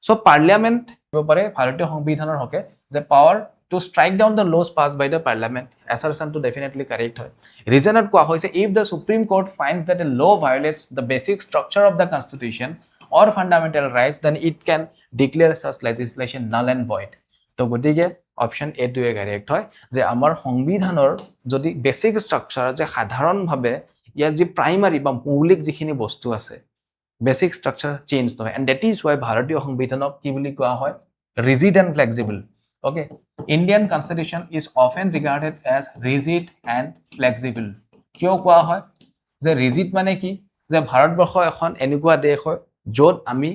সো পাৰ্লিয়ামেন্ট পাৰে ভাৰতীয় সংবিধানৰ হকে যে power to strike down the laws passed by the parliament assertion to definitely correct হয় reasoned কোৱা হৈছে if the supreme court finds that a law violates the basic structure of the constitution or fundamental rights then it can declare such legislation null and void তো গতিকে option A টো correct হয় যে আমাৰ সংবিধানৰ যদি বেসিক স্ট্ৰাকচাৰ যে সাধাৰণভাৱে ইয়াৰ যে প্ৰাইমাৰী বা মৌলিক যিখিনি বস্তু আছে বেসিক স্ট্ৰাকচাৰ চেঞ্জ নহয় and that is why ভাৰতীয় সংবিধানক কি বুলি কোৱা হয় rigid and flexible okay Indian constitution is often regarded as rigid and flexible কিয় কোৱা হয় যে rigid মানে কি যে ভাৰতবৰ্ষ এখন এনেকুৱা দেশ হয় য'ত আমি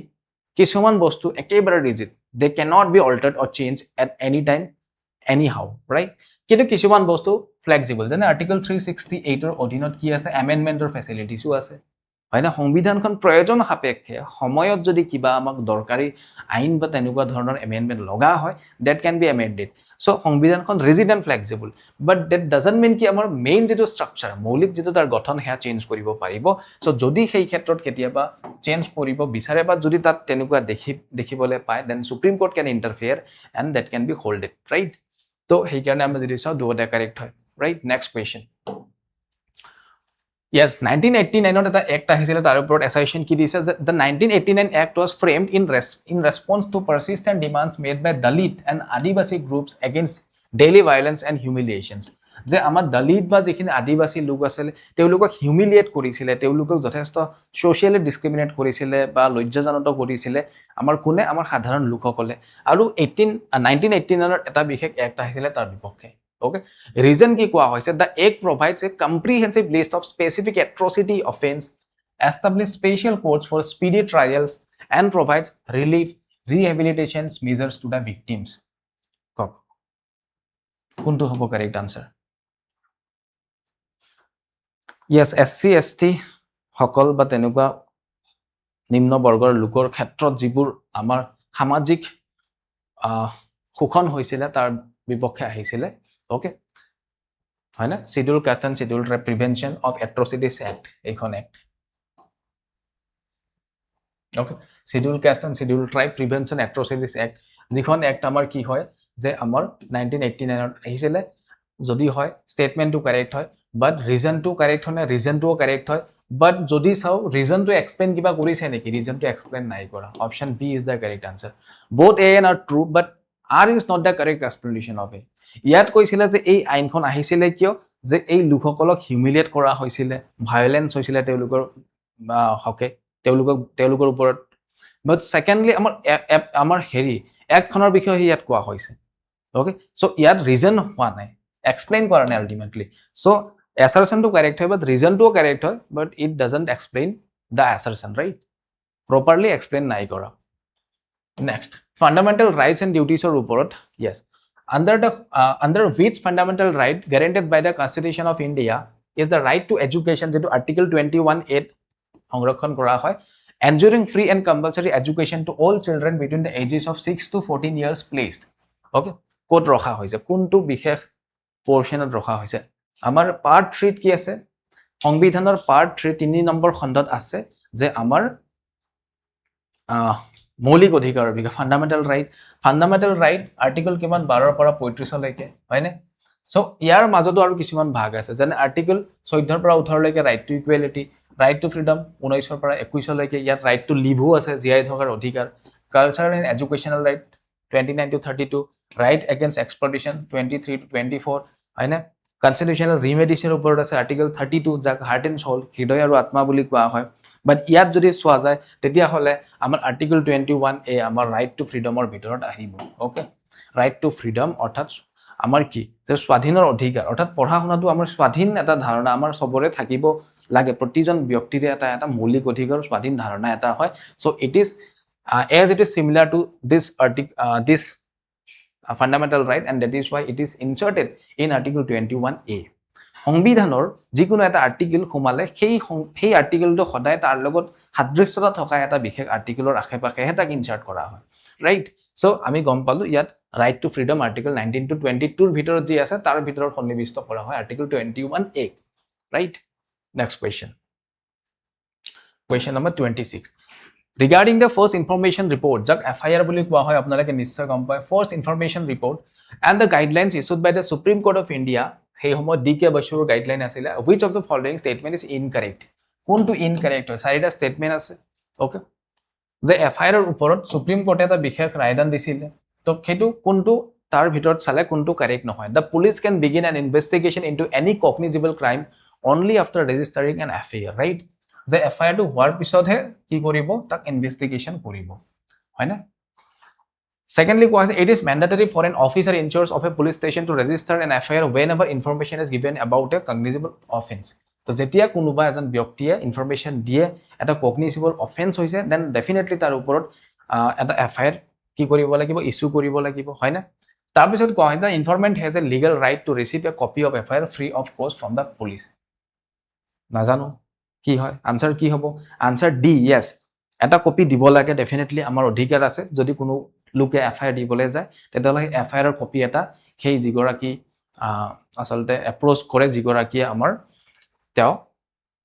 কিছুমান বস্তু একেবাৰে rigid they cannot be altered or changed at any time anyhow right কিন্তু কিছুমান বস্তু flexible যেনে আৰ্টিকেল 368 ৰ অধীনত কি আছে amendmentৰ ফেসিলিটিসও আছে হয় না সংবিধানখন প্ৰয়োজন সাপেক্ষে সময়ত যদি কিবা আমাক দৰকাৰী আইন বা তেনেকুৱা ধৰণৰ এমেন্ডমেন্ট লগা হয় that can be amended so সংবিধানখন rigid and flexible but that doesn't mean কি আমাৰ মেইন যেটো স্ট্ৰাকচাৰ মৌলিক যেটো তাৰ গঠন হেয়া চেঞ্জ কৰিব পাৰিব so যদি সেই ক্ষেত্ৰত কেতিয়াবা চেঞ্জ কৰিব বিচাৰে বা যদি তাত তেনেকুৱা দেখিবলৈ পায় then supreme court can interfere and that can be holded right তো সেই কাৰণে আমি যদি চাও দুটা কাৰেক্ট হয় right next question Yes, 1989 এটা act আহিছিল তাৰ ওপৰত assertion কি দিছে যে the 1989 act was framed in response to persistent demands made by Dalit and Adivasi groups against daily violence and humiliations যে আমাৰ দলিত বা যিখিনি আদিবাসী লোক আছিল তেওঁলোকক হিউমিলিয়েট কৰিছিল তেওঁলোকক যথেষ্ট সোশিয়ালি ডিসক্ৰিমিনেট কৰিছিল বা লজ্জাজনক কৰিছিল আমাৰ কোনে আমাৰ সাধাৰণ লোকসকলে আৰু 1989 ৰ এটা বিশেষ act আহিছিল তাৰ বিপক্ষে Okay, reason ki koa hoise the act provides a comprehensive list of specific atrocity offense, establish special courts for speedy trials, and provides relief, rehabilitation measures to the victims. Kok. Kuntu hobo correct answer. Yes, SC ST সকল বা তেনেকুৱা নিম্ন বৰ্গৰ লোকৰ ক্ষেত্ৰত যিবোৰ আমাৰ সামাজিক শোষণ হৈছিল তাৰ বিপক্ষে আহিছিল Okay. হয় না scheduled caste and scheduled tribe prevention of atrocities act এইখন act okay scheduled caste and scheduled tribe prevention atrocities act যিখন act আমাৰ কি হয় যে আমাৰ 1989 ত আহিছিল যদি হয় statement to correct হয় but reason to correct হয় না reason to correct হয় but যদি চাও reason to explain কিবা কৰিছে নেকি reason to explain নাই কৰা option B is the correct answer both A and are true but R is not the correct explanation of it ইয়াত কৈছিল যে এই আইনখন আহিছিল কিয় যে এই লোকসকলক হিউমিলিয়েট কৰা হৈছিল ভায়োলেন্স হৈছিল তেওঁলোকৰ হকে তেওঁলোকৰ ওপৰত বাট সেকেন্ডলি আমাৰ হেৰি একখনৰ বিষয়ে ইয়াত কোৱা হৈছে ওকে সো ইয়াত ৰিজন হোৱা নাই এক্সপ্লেইন কৰা নাই ultimately so assertion to correct হয় but reason to correct হয় but it doesn't explain the assertion right properly explain নাই কৰা next fundamental rights and duties or ওপৰত yes under which fundamental right guaranteed by the Constitution of India is the right to education যেটো article 21(8) সংৰক্ষণ কৰা হয় ensuring free and compulsory education to all children between the ages of 6 to 14 years placed okay coat ৰখা হৈছে কোনটো বিশেষ পোৰ্শনত ৰখা হৈছে আমাৰ পাৰ্ট 3 কি আছে সংবিধানৰ পাৰ্ট 3 3 নম্বৰ খণ্ডত আছে যে আমাৰ মৌলিক অধিকাৰৰ বিষয়ে ফান্ডামেন্টাল ৰাইট আৰ্টিকল কিমান 12 পৰা 35 লৈকে হয়নে সো ইয়াৰ মাজতো আৰু কিছুমান ভাগ আছে যেনে আৰ্টিকল 14 পৰা 18 লৈকে right to equality right to freedom 19 পৰা 21 লৈকে ইয়াত ৰাইট টু লিভো আছে জীয়াই থকাৰ অধিকাৰ cultural and educational right 29 to 32 right against exploitation 23 to 24 হয়নে কনস্টিটিউশনাল ৰিমেডিছৰ ওপৰত আছে আৰ্টিকল 32 যাক হাৰ্ট এণ্ড সোল হৃদয় আৰু আত্মা বুলি কোৱা হয় বাট ইয়াত যদি চোৱা যায় তেতিয়া হলে আমাৰ আৰ্টিকল 21 এ আমাৰ ৰাইট টু ফ্ৰীডমৰ ভিতৰত আহিব ওকে ৰাইট টু ফ্ৰীডম অৰ্থাৎ আমাৰ কি যে স্বাধীনৰ অধিকাৰ অৰ্থাৎ পঢ়া শুনাটো আমাৰ স্বাধীন এটা ধাৰণা আমাৰ সবৰে থাকিব লাগে প্ৰতিজন ব্যক্তিৰে এটা মৌলিক অধিকাৰ স্বাধীন ধাৰণা এটা হয় so it is as it is similar to this fundamental right and that is why it is inserted in article 21a সংবিধানৰ যিকোনো এটা আৰ্টিকেল খুমালে সেই আৰ্টিকেলটো সদায় তাৰ লগত সাদৃশ্যতা থকা এটা বিশেষ আৰ্টিকেলৰ আশেপাশে হেতাক ইনচাৰ্ট কৰা হয় ৰাইট সো আমি গম পালো ইয়াত right to freedom article 19 to 22 ৰ ভিতৰত যি আছে তাৰ ভিতৰত সন্নিবিষ্ট কৰা হয় article 21a right next question number 26 regarding the first information report jak FIR বুলি কোৱা হয় আপোনালোকে নিশ্চয় গম পায় first information report and the guidelines issued by the Supreme Court of India সেই সময় ডিকে বসুৰ গাইডলাইন আছিল which of the following statement is incorrect কোনটো ইনকাৰেক্ট হয় চাৰিটা স্টেটমেন্ট আছে ওকে যে FIR ৰ ওপৰত সুপ্ৰিম কোৰ্টে এটা বিশেষ ৰায়দান দিছিল তো হেতু কোনটো তাৰ ভিতৰত চালে কোনটো কাৰেক্ট নহয় the police can begin an investigation into any cognizable crime only after registering an FIR right যে FIR টো হোৱাৰ পিছতহে কি কৰিব তাক ইনভেষ্টিগেশন কৰিব হয় না secondly it is mandatory for an officer in charge of a police station to register an FIR whenever information is given about a cognizable offense তো যেতিয়া কোনোবা এজন ব্যক্তিয়ে ইনফৰমেশন দিয়ে এটা কগনিজেবল অফেন্স হৈছে দেন ডেফিনেটলি তাৰ ওপৰত এটা FIR কি কৰিব লাগিব ইস্যু কৰিব লাগিব হয় না তাৰ পিছত কোৱা হয় যে informant has a legal right to receive a copy of FIR free of cost from the police নাজানো কি হয় আনসাৰ কি হ'ব আনসাৰ ডি ইয়েস এটা কপি দিব লাগে ডেফিনেটলি আমাৰ অধিকাৰ আছে যদি কোনো লোকে FIR দিবলৈ যায় তেতিয়ালে FIR ৰ কপি এটা সেই যিগৰাকী আসলতে এপ্ৰোচ কৰে যিগৰাকী আমাৰ তেও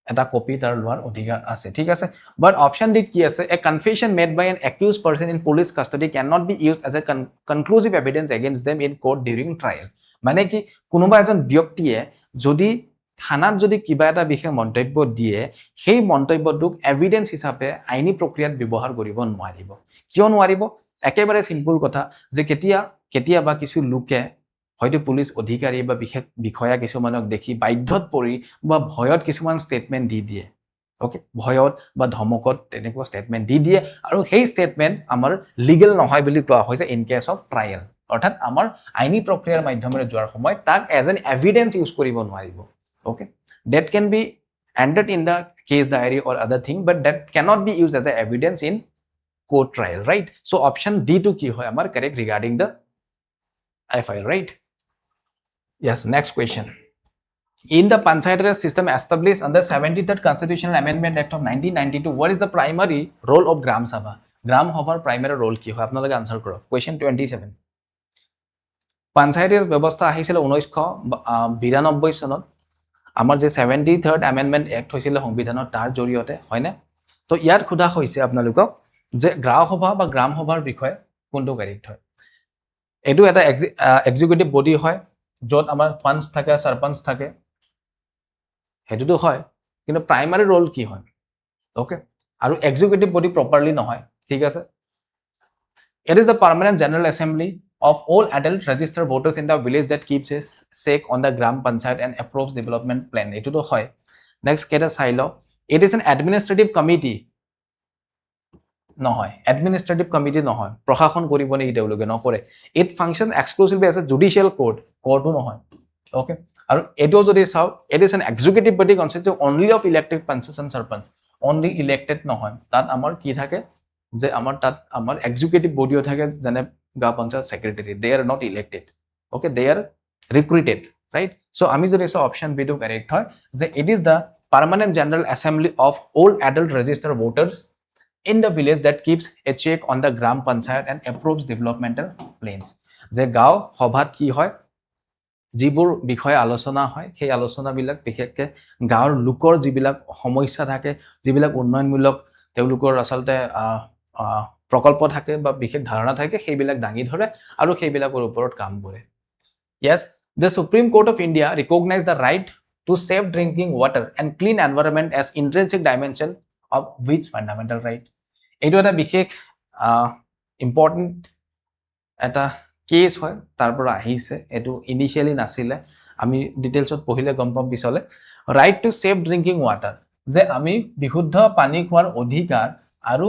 এটা কপি তাৰ লোৱাৰ অধিকাৰ আছে ঠিক আছে বাট অপশন ডি কি আছে a confession made by an accused person in police custody can not be used as a conclusive evidence against them in court during trial মানে কি কোনোবা এজন ব্যক্তিয়ে যদি থানাত যদি কিবা এটা বিশেষ মন্তব্য দিয়ে সেই মন্তব্যটোক এভিডেন্স হিচাপে আইনী প্ৰক্ৰিয়াত ব্যৱহাৰ কৰিব নোৱাৰিব কিয় নোৱাৰিব একেবাৰে সিম্পল কথা যে কেতিয়া বা কিছু লোকে হয়তো পুলিশ অধিকাৰী বা বিশেষ বিষয়া কিছুমানক দেখি বাধ্যত পৰি বা ভয়ত কিছুমান ষ্টেটমেন্ট দি দিয়ে ওকে ভয়ত বা ধমকত তেনেকুৱা ষ্টেটমেন্ট দি দিয়ে আৰু সেই ষ্টেটমেন্ট আমাৰ লিগ্যাল নহয় বুলি কোৱা হৈছে ইন কেছ অফ ট্ৰায়াল অৰ্থাৎ আমাৰ আইনী প্ৰক্ৰিয়াৰ মাধ্যমেৰে যোৱাৰ সময় তাক এজ এন এভিডেন্স ইউজ কৰিব নোৱাৰিব okay that can be entered in the case diary or other thing but that cannot be used as a evidence in court trial right so option D to ki hoy amar correct regarding the FIR right yes next question in the panchayat raj system established under 73rd constitutional amendment act of 1992 what is the primary role of gram sabhar primary role ki hoy apnaloge answer koro question 27 panchayat raj ব্যবস্থা আহিছিল 1992 চনত আমাৰ যে 73rd amendment act হৈছিল সংবিধানৰ তাৰ জৰিয়তে হয় না তো ইয়াত খুদা হৈছে আপোনালোকক যে গ্ৰাম সভা বা গ্ৰাম সভাৰ বিষয়ে কোনটো কাৰেক্ট হয় এটো এটা এক্সিকিউটিভ বডি হয় যত আমাৰ পাঞ্চ থাকে সৰপঞ্চ থাকে হেতুটো হয় কিন্তু প্ৰাইমাৰী ৰোল কি হয় ওকে আৰু এক্সিকিউটিভ বডি প্ৰপাৰলি নহয় ঠিক আছে it is the permanent general assembly of all adult registered voters in the village that keeps a stake on the gram panchayat and approves development plan etu to hoy next keta sailo it is an administrative committee no hoy administrative committee no hoy proshashon koribo nei deologe no kore it functions exclusively as a judicial court no hoy okay aru eto jodi saw it is an executive body consisting only of elected panchayat and sarpanch only elected no hoy tat amar ki thake যে আমাৰ তাত আমাৰ executive বডিও থাকে যেনে গাঁও panchayat secretary they are not elected okay they are recruited right so আমি যদি so option B টো কারেক্ট হয় যে it is the permanent general assembly of all adult registered voters in the village that keeps a check on the gram panchayat and approves developmental plans যে গাঁও সভাত কি হয় যিবোৰ বিষয়ে আলোচনা হয় সেই আলোচনাবিলাক বিশেষকৈ গাঁৱৰ লোকৰ যিবিলাক সমস্যা থাকে যিবিলাক উন্নয়নমূলক তেওঁলোকৰ আচলতে প্ৰকল্প থাকে বা বিশেষ ধাৰণা থাকে সেইবিলাক দাঙি ধৰে আৰু সেইবিলাকৰ ওপৰত কাম কৰে yes the Supreme Court of India recognized the right to safe drinking water and clean environment as intrinsic dimension of which fundamental right এইটো এটা বিশেষ ইম্পৰ্টেণ্ট এটা কেছ হয় তাৰ পৰা আহিছে এটো ইনিশিয়ালি নাছিলে আমি ডিটেইলছত পঢ়িলে গম পাম পিছলে right to safe drinking water যে আমি বিশুদ্ধ পানী খোৱাৰ অধিকাৰ আৰু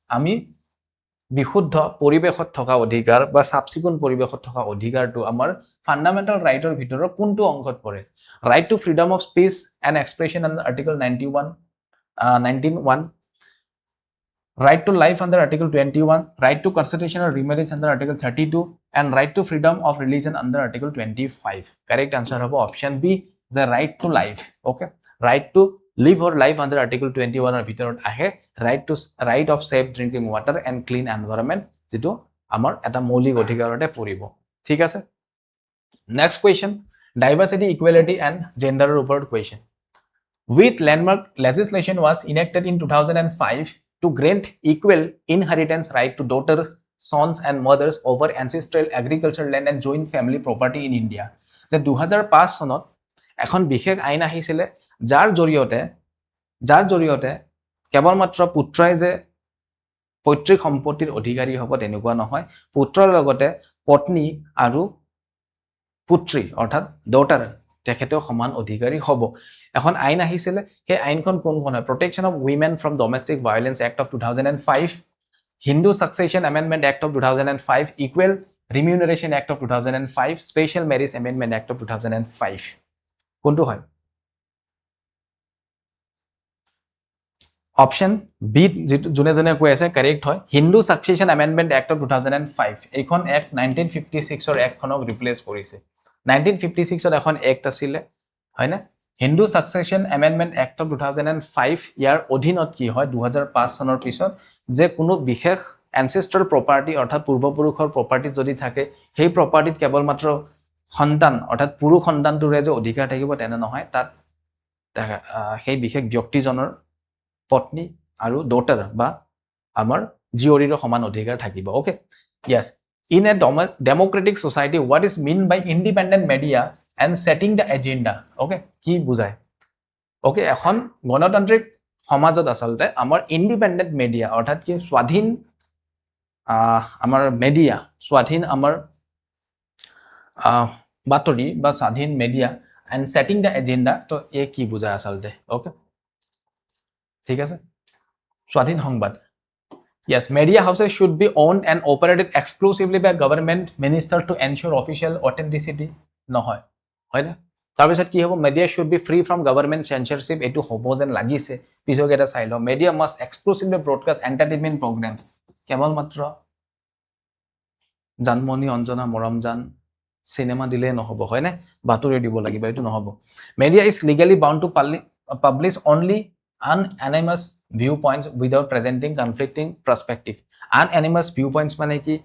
আমি বিশুদ্ধ পৰিবেশত থকা অধিকাৰ বা সাবসিকুন পৰিবেশত থকা অধিকাৰটো আমাৰ ফান্ডামেন্টাল ৰাইটৰ ভিতৰত কোনটো অংশত পৰে right to freedom of speech and expression under article 19(1) right to life under article 21 right to constitutional remarriage under article 32 and right to freedom of religion under article 25 correct answer hobo option b the right to life okay right to live or life under article 21 or bhitorot ahe right of safe drinking water and clean environment jeto amar eta moulik odhikarote poribo thik ase next question diversity equality and gender upor question with landmark legislation was enacted in 2005 to grant equal inheritance right to daughters, sons and mothers over ancestral agricultural land and joint family property in India. যে 2005 চনত এখন বিশেষ আইন আহিছিলে যাৰ জৰিয়তে কেৱল মাত্ৰ পুত্ৰই যে পৈতৃক সম্পত্তিৰ অধিকাৰী হ'ব তেনেকুৱা নহয় পুত্ৰৰ লগতে পত্নী আৰু পুত্ৰী অৰ্থাৎ ডটাৰ তেখেতেও সমান অধিকাৰী হ'ব এখন আইন আহিছিলে সেই আইনখন কোনখন হয় protection of women from domestic violence act of 2005 Hindu succession amendment act of 2005 equal remuneration act of 2005 special marriage amendment act of 2005 কোনটো হয় অপশন বি জুনে জুনে কৈ আছে কাৰেক্ট হয় Hindu succession amendment act of 2005 এইখন এক্ট 1956 ৰ এক্টখনক ৰিপ্লেস কৰিছে 1956 ত এখন এক্ট আছিল হয় না Hindu succession amendment act of 2005 ইয়াৰ অধীনত কি হয় 2005 চনৰ পিছত যে কোনো বিশেষ এনসেস্ট্ৰাল প্ৰপাৰ্টি অৰ্থাৎ পূৰ্বপুৰুষৰ প্ৰপাৰ্টি যদি থাকে সেই প্ৰপাৰ্টিত কেৱল মাত্ৰ সন্তান অৰ্থাৎ পুৰুষ সন্তানটোৰে যে অধিকাৰ থাকিব তেনে নহয় তাত সেই বিশেষ ব্যক্তিজনৰ পত্নী আৰু ডটাৰ বা আমাৰ জীয়ৰীৰ সমান অধিকাৰ থাকিব okay yes in a democratic society what is mean by independent media and setting the agenda okay কি বুজায় okay এখন গণতান্ত্ৰিক সমাজত আসলতে আমাৰ ইন্ডিপেন্ডেন্ট মিডিয়া অৰ্থাৎ কি স্বাধীন আমাৰ মিডিয়া স্বাধীন আমাৰ বাতৰি বা স্বাধীন media and setting the agenda তো এ কি বুজায় আসলতে okay ঠিক আছে স্বাধীন সংবাদ yes media houses should be owned and operated exclusively by government ministers to ensure official authenticity নহয় হয় না তাৰ পিছত কি হ'ব media should be free from government censorship এটো হ'ব যেন লাগিছে পিছক এটা চাই লও media must exclusively broadcast entertainment programs কেৱল মাত্ৰ জানমনি অঞ্জনা মৰমজান সিনেমা দিলে নহব হয় না বাতৰি দিব লাগিব এটো নহব media is legally bound to publish only unanimous viewpoints without presenting conflicting perspective unanimous viewpoints মানে কি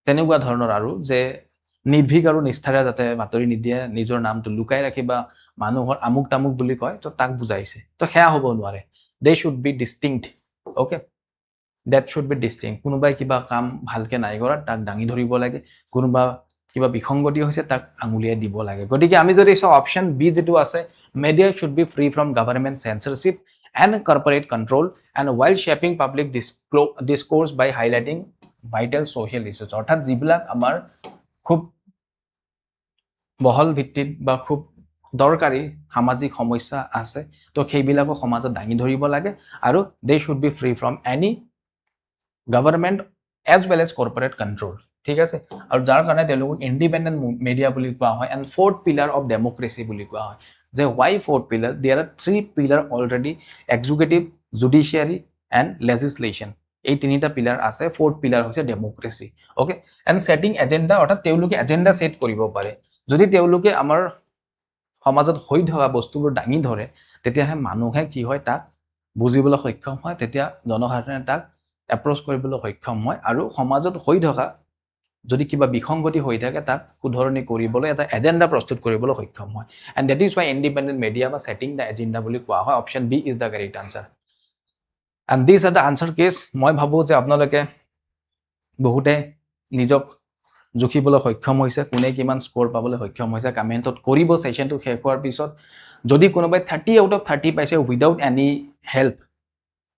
তেনেকুৱা ধৰণৰ আৰু যে নিৰ্ভীক আৰু নিষ্ঠাৰে যাতে বাতৰি নিদিয়ে নিজৰ নামটো লুকাই ৰাখিবা মানুহৰ আমুক তামুক বুলি কয় তো তাক বুজাইছে তো হেয়া হ'ব নোৱাৰে they should be distinct okay that should be distinct কোনোবাই কিবা কাম ভালকে নাই কৰা তাক দাঙি ধৰিব লাগে কোনোবা কিবা বিসংগতি হৈছে তাক আঙুলিয়াই দিব লাগে গতিকে আমি যদি সব অপশন বি যেটো আছে media should be free from government censorship and corporate control and while shaping public discourse by highlighting vital social issues অৰ্থাৎ যিবিলাক আমাৰ খুব বহল ভিত্তিত বা খুব দৰকাৰী সামাজিক সমস্যা আছে তো সেইবিলাকো সমাজত দাঙি ধৰিব লাগে আৰু they should be free from any government as well as corporate control ঠিক আছে আৰু যাৰ কাৰণে তেওঁলোক ইন্ডিপেন্ডেন্ট মিডিয়া বুলি কোৱা হয় and fourth pillar of democracy বুলি কোৱা হয় যে why fourth pillar there are three pillar already executive judiciary and legislation এই তিনিটা পিলাৰ আছে fourth pillar হৈছে democracy okay and setting agenda অৰ্থাৎ তেওঁলোকে এজেন্ডা সেট কৰিব পাৰে যদি তেওঁলোকে আমাৰ সমাজত হৈ থকা বস্তুবোৰ দাঙি ধৰে তেতিয়াহে মানুহে কি হয় তাক বুজিবলৈ সক্ষম হয় তেতিয়া জনসাধাৰণে তাক এপ্ৰোচ কৰিবলৈ সক্ষম হয় আৰু সমাজত হৈ থকা যদি কিবা বিসংগতি হৈ থাকে তাক শুধৰণি কৰিবলৈ এটা এজেণ্ডা প্ৰস্তুত কৰিবলৈ সক্ষম হয় and that is why independent media বা ছেটিং দ্য এজেণ্ডা বুলি কোৱা হয় option b is the correct answer and this are the answer case মই ভাবোঁ যে আপোনালোকে বহুতে নিজক জুখিবলৈ সক্ষম হৈছে কোনে কিমান স্ক'ৰ পাবলৈ সক্ষম হৈছে কমেণ্টত কৰিব ছেশ্যনটো শেষ হোৱাৰ পিছত যদি কোনোবাই 30 আউট অফ 30 পাইছে উইদাউট এনি হেল্প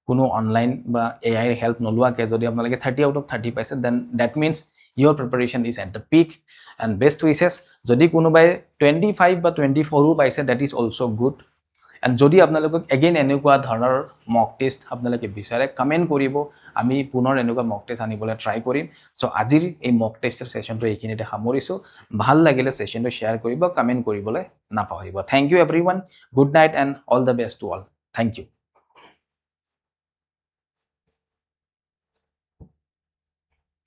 কোনো অনলাইন বা এআইৰ হেল্প নোলোৱাকৈ যদি আপোনালোকে 30 আউট অফ 30 পাইছে then that means your preparation is at the peak and best wishes যদি কোনোবাই 25 বা 24 পাইছে that is also good and যদি আপোনালোকক again এনেকুৱা ধৰণৰ মক টেষ্ট আপোনালোকে বিচাৰে কমেন্ট কৰিব আমি পুনৰ এনেকুৱা মক টেষ্ট আনিবলৈ ট্ৰাই কৰিম সো আজিৰ এই মক টেষ্টৰ সেশনটো এইখিনিতে সামৰিছো ভাল লাগিলে সেশনটো শেয়াৰ কৰিব কমেন্ট কৰিবলৈ নাপাহৰিব thank you everyone good night and all the best to all thank you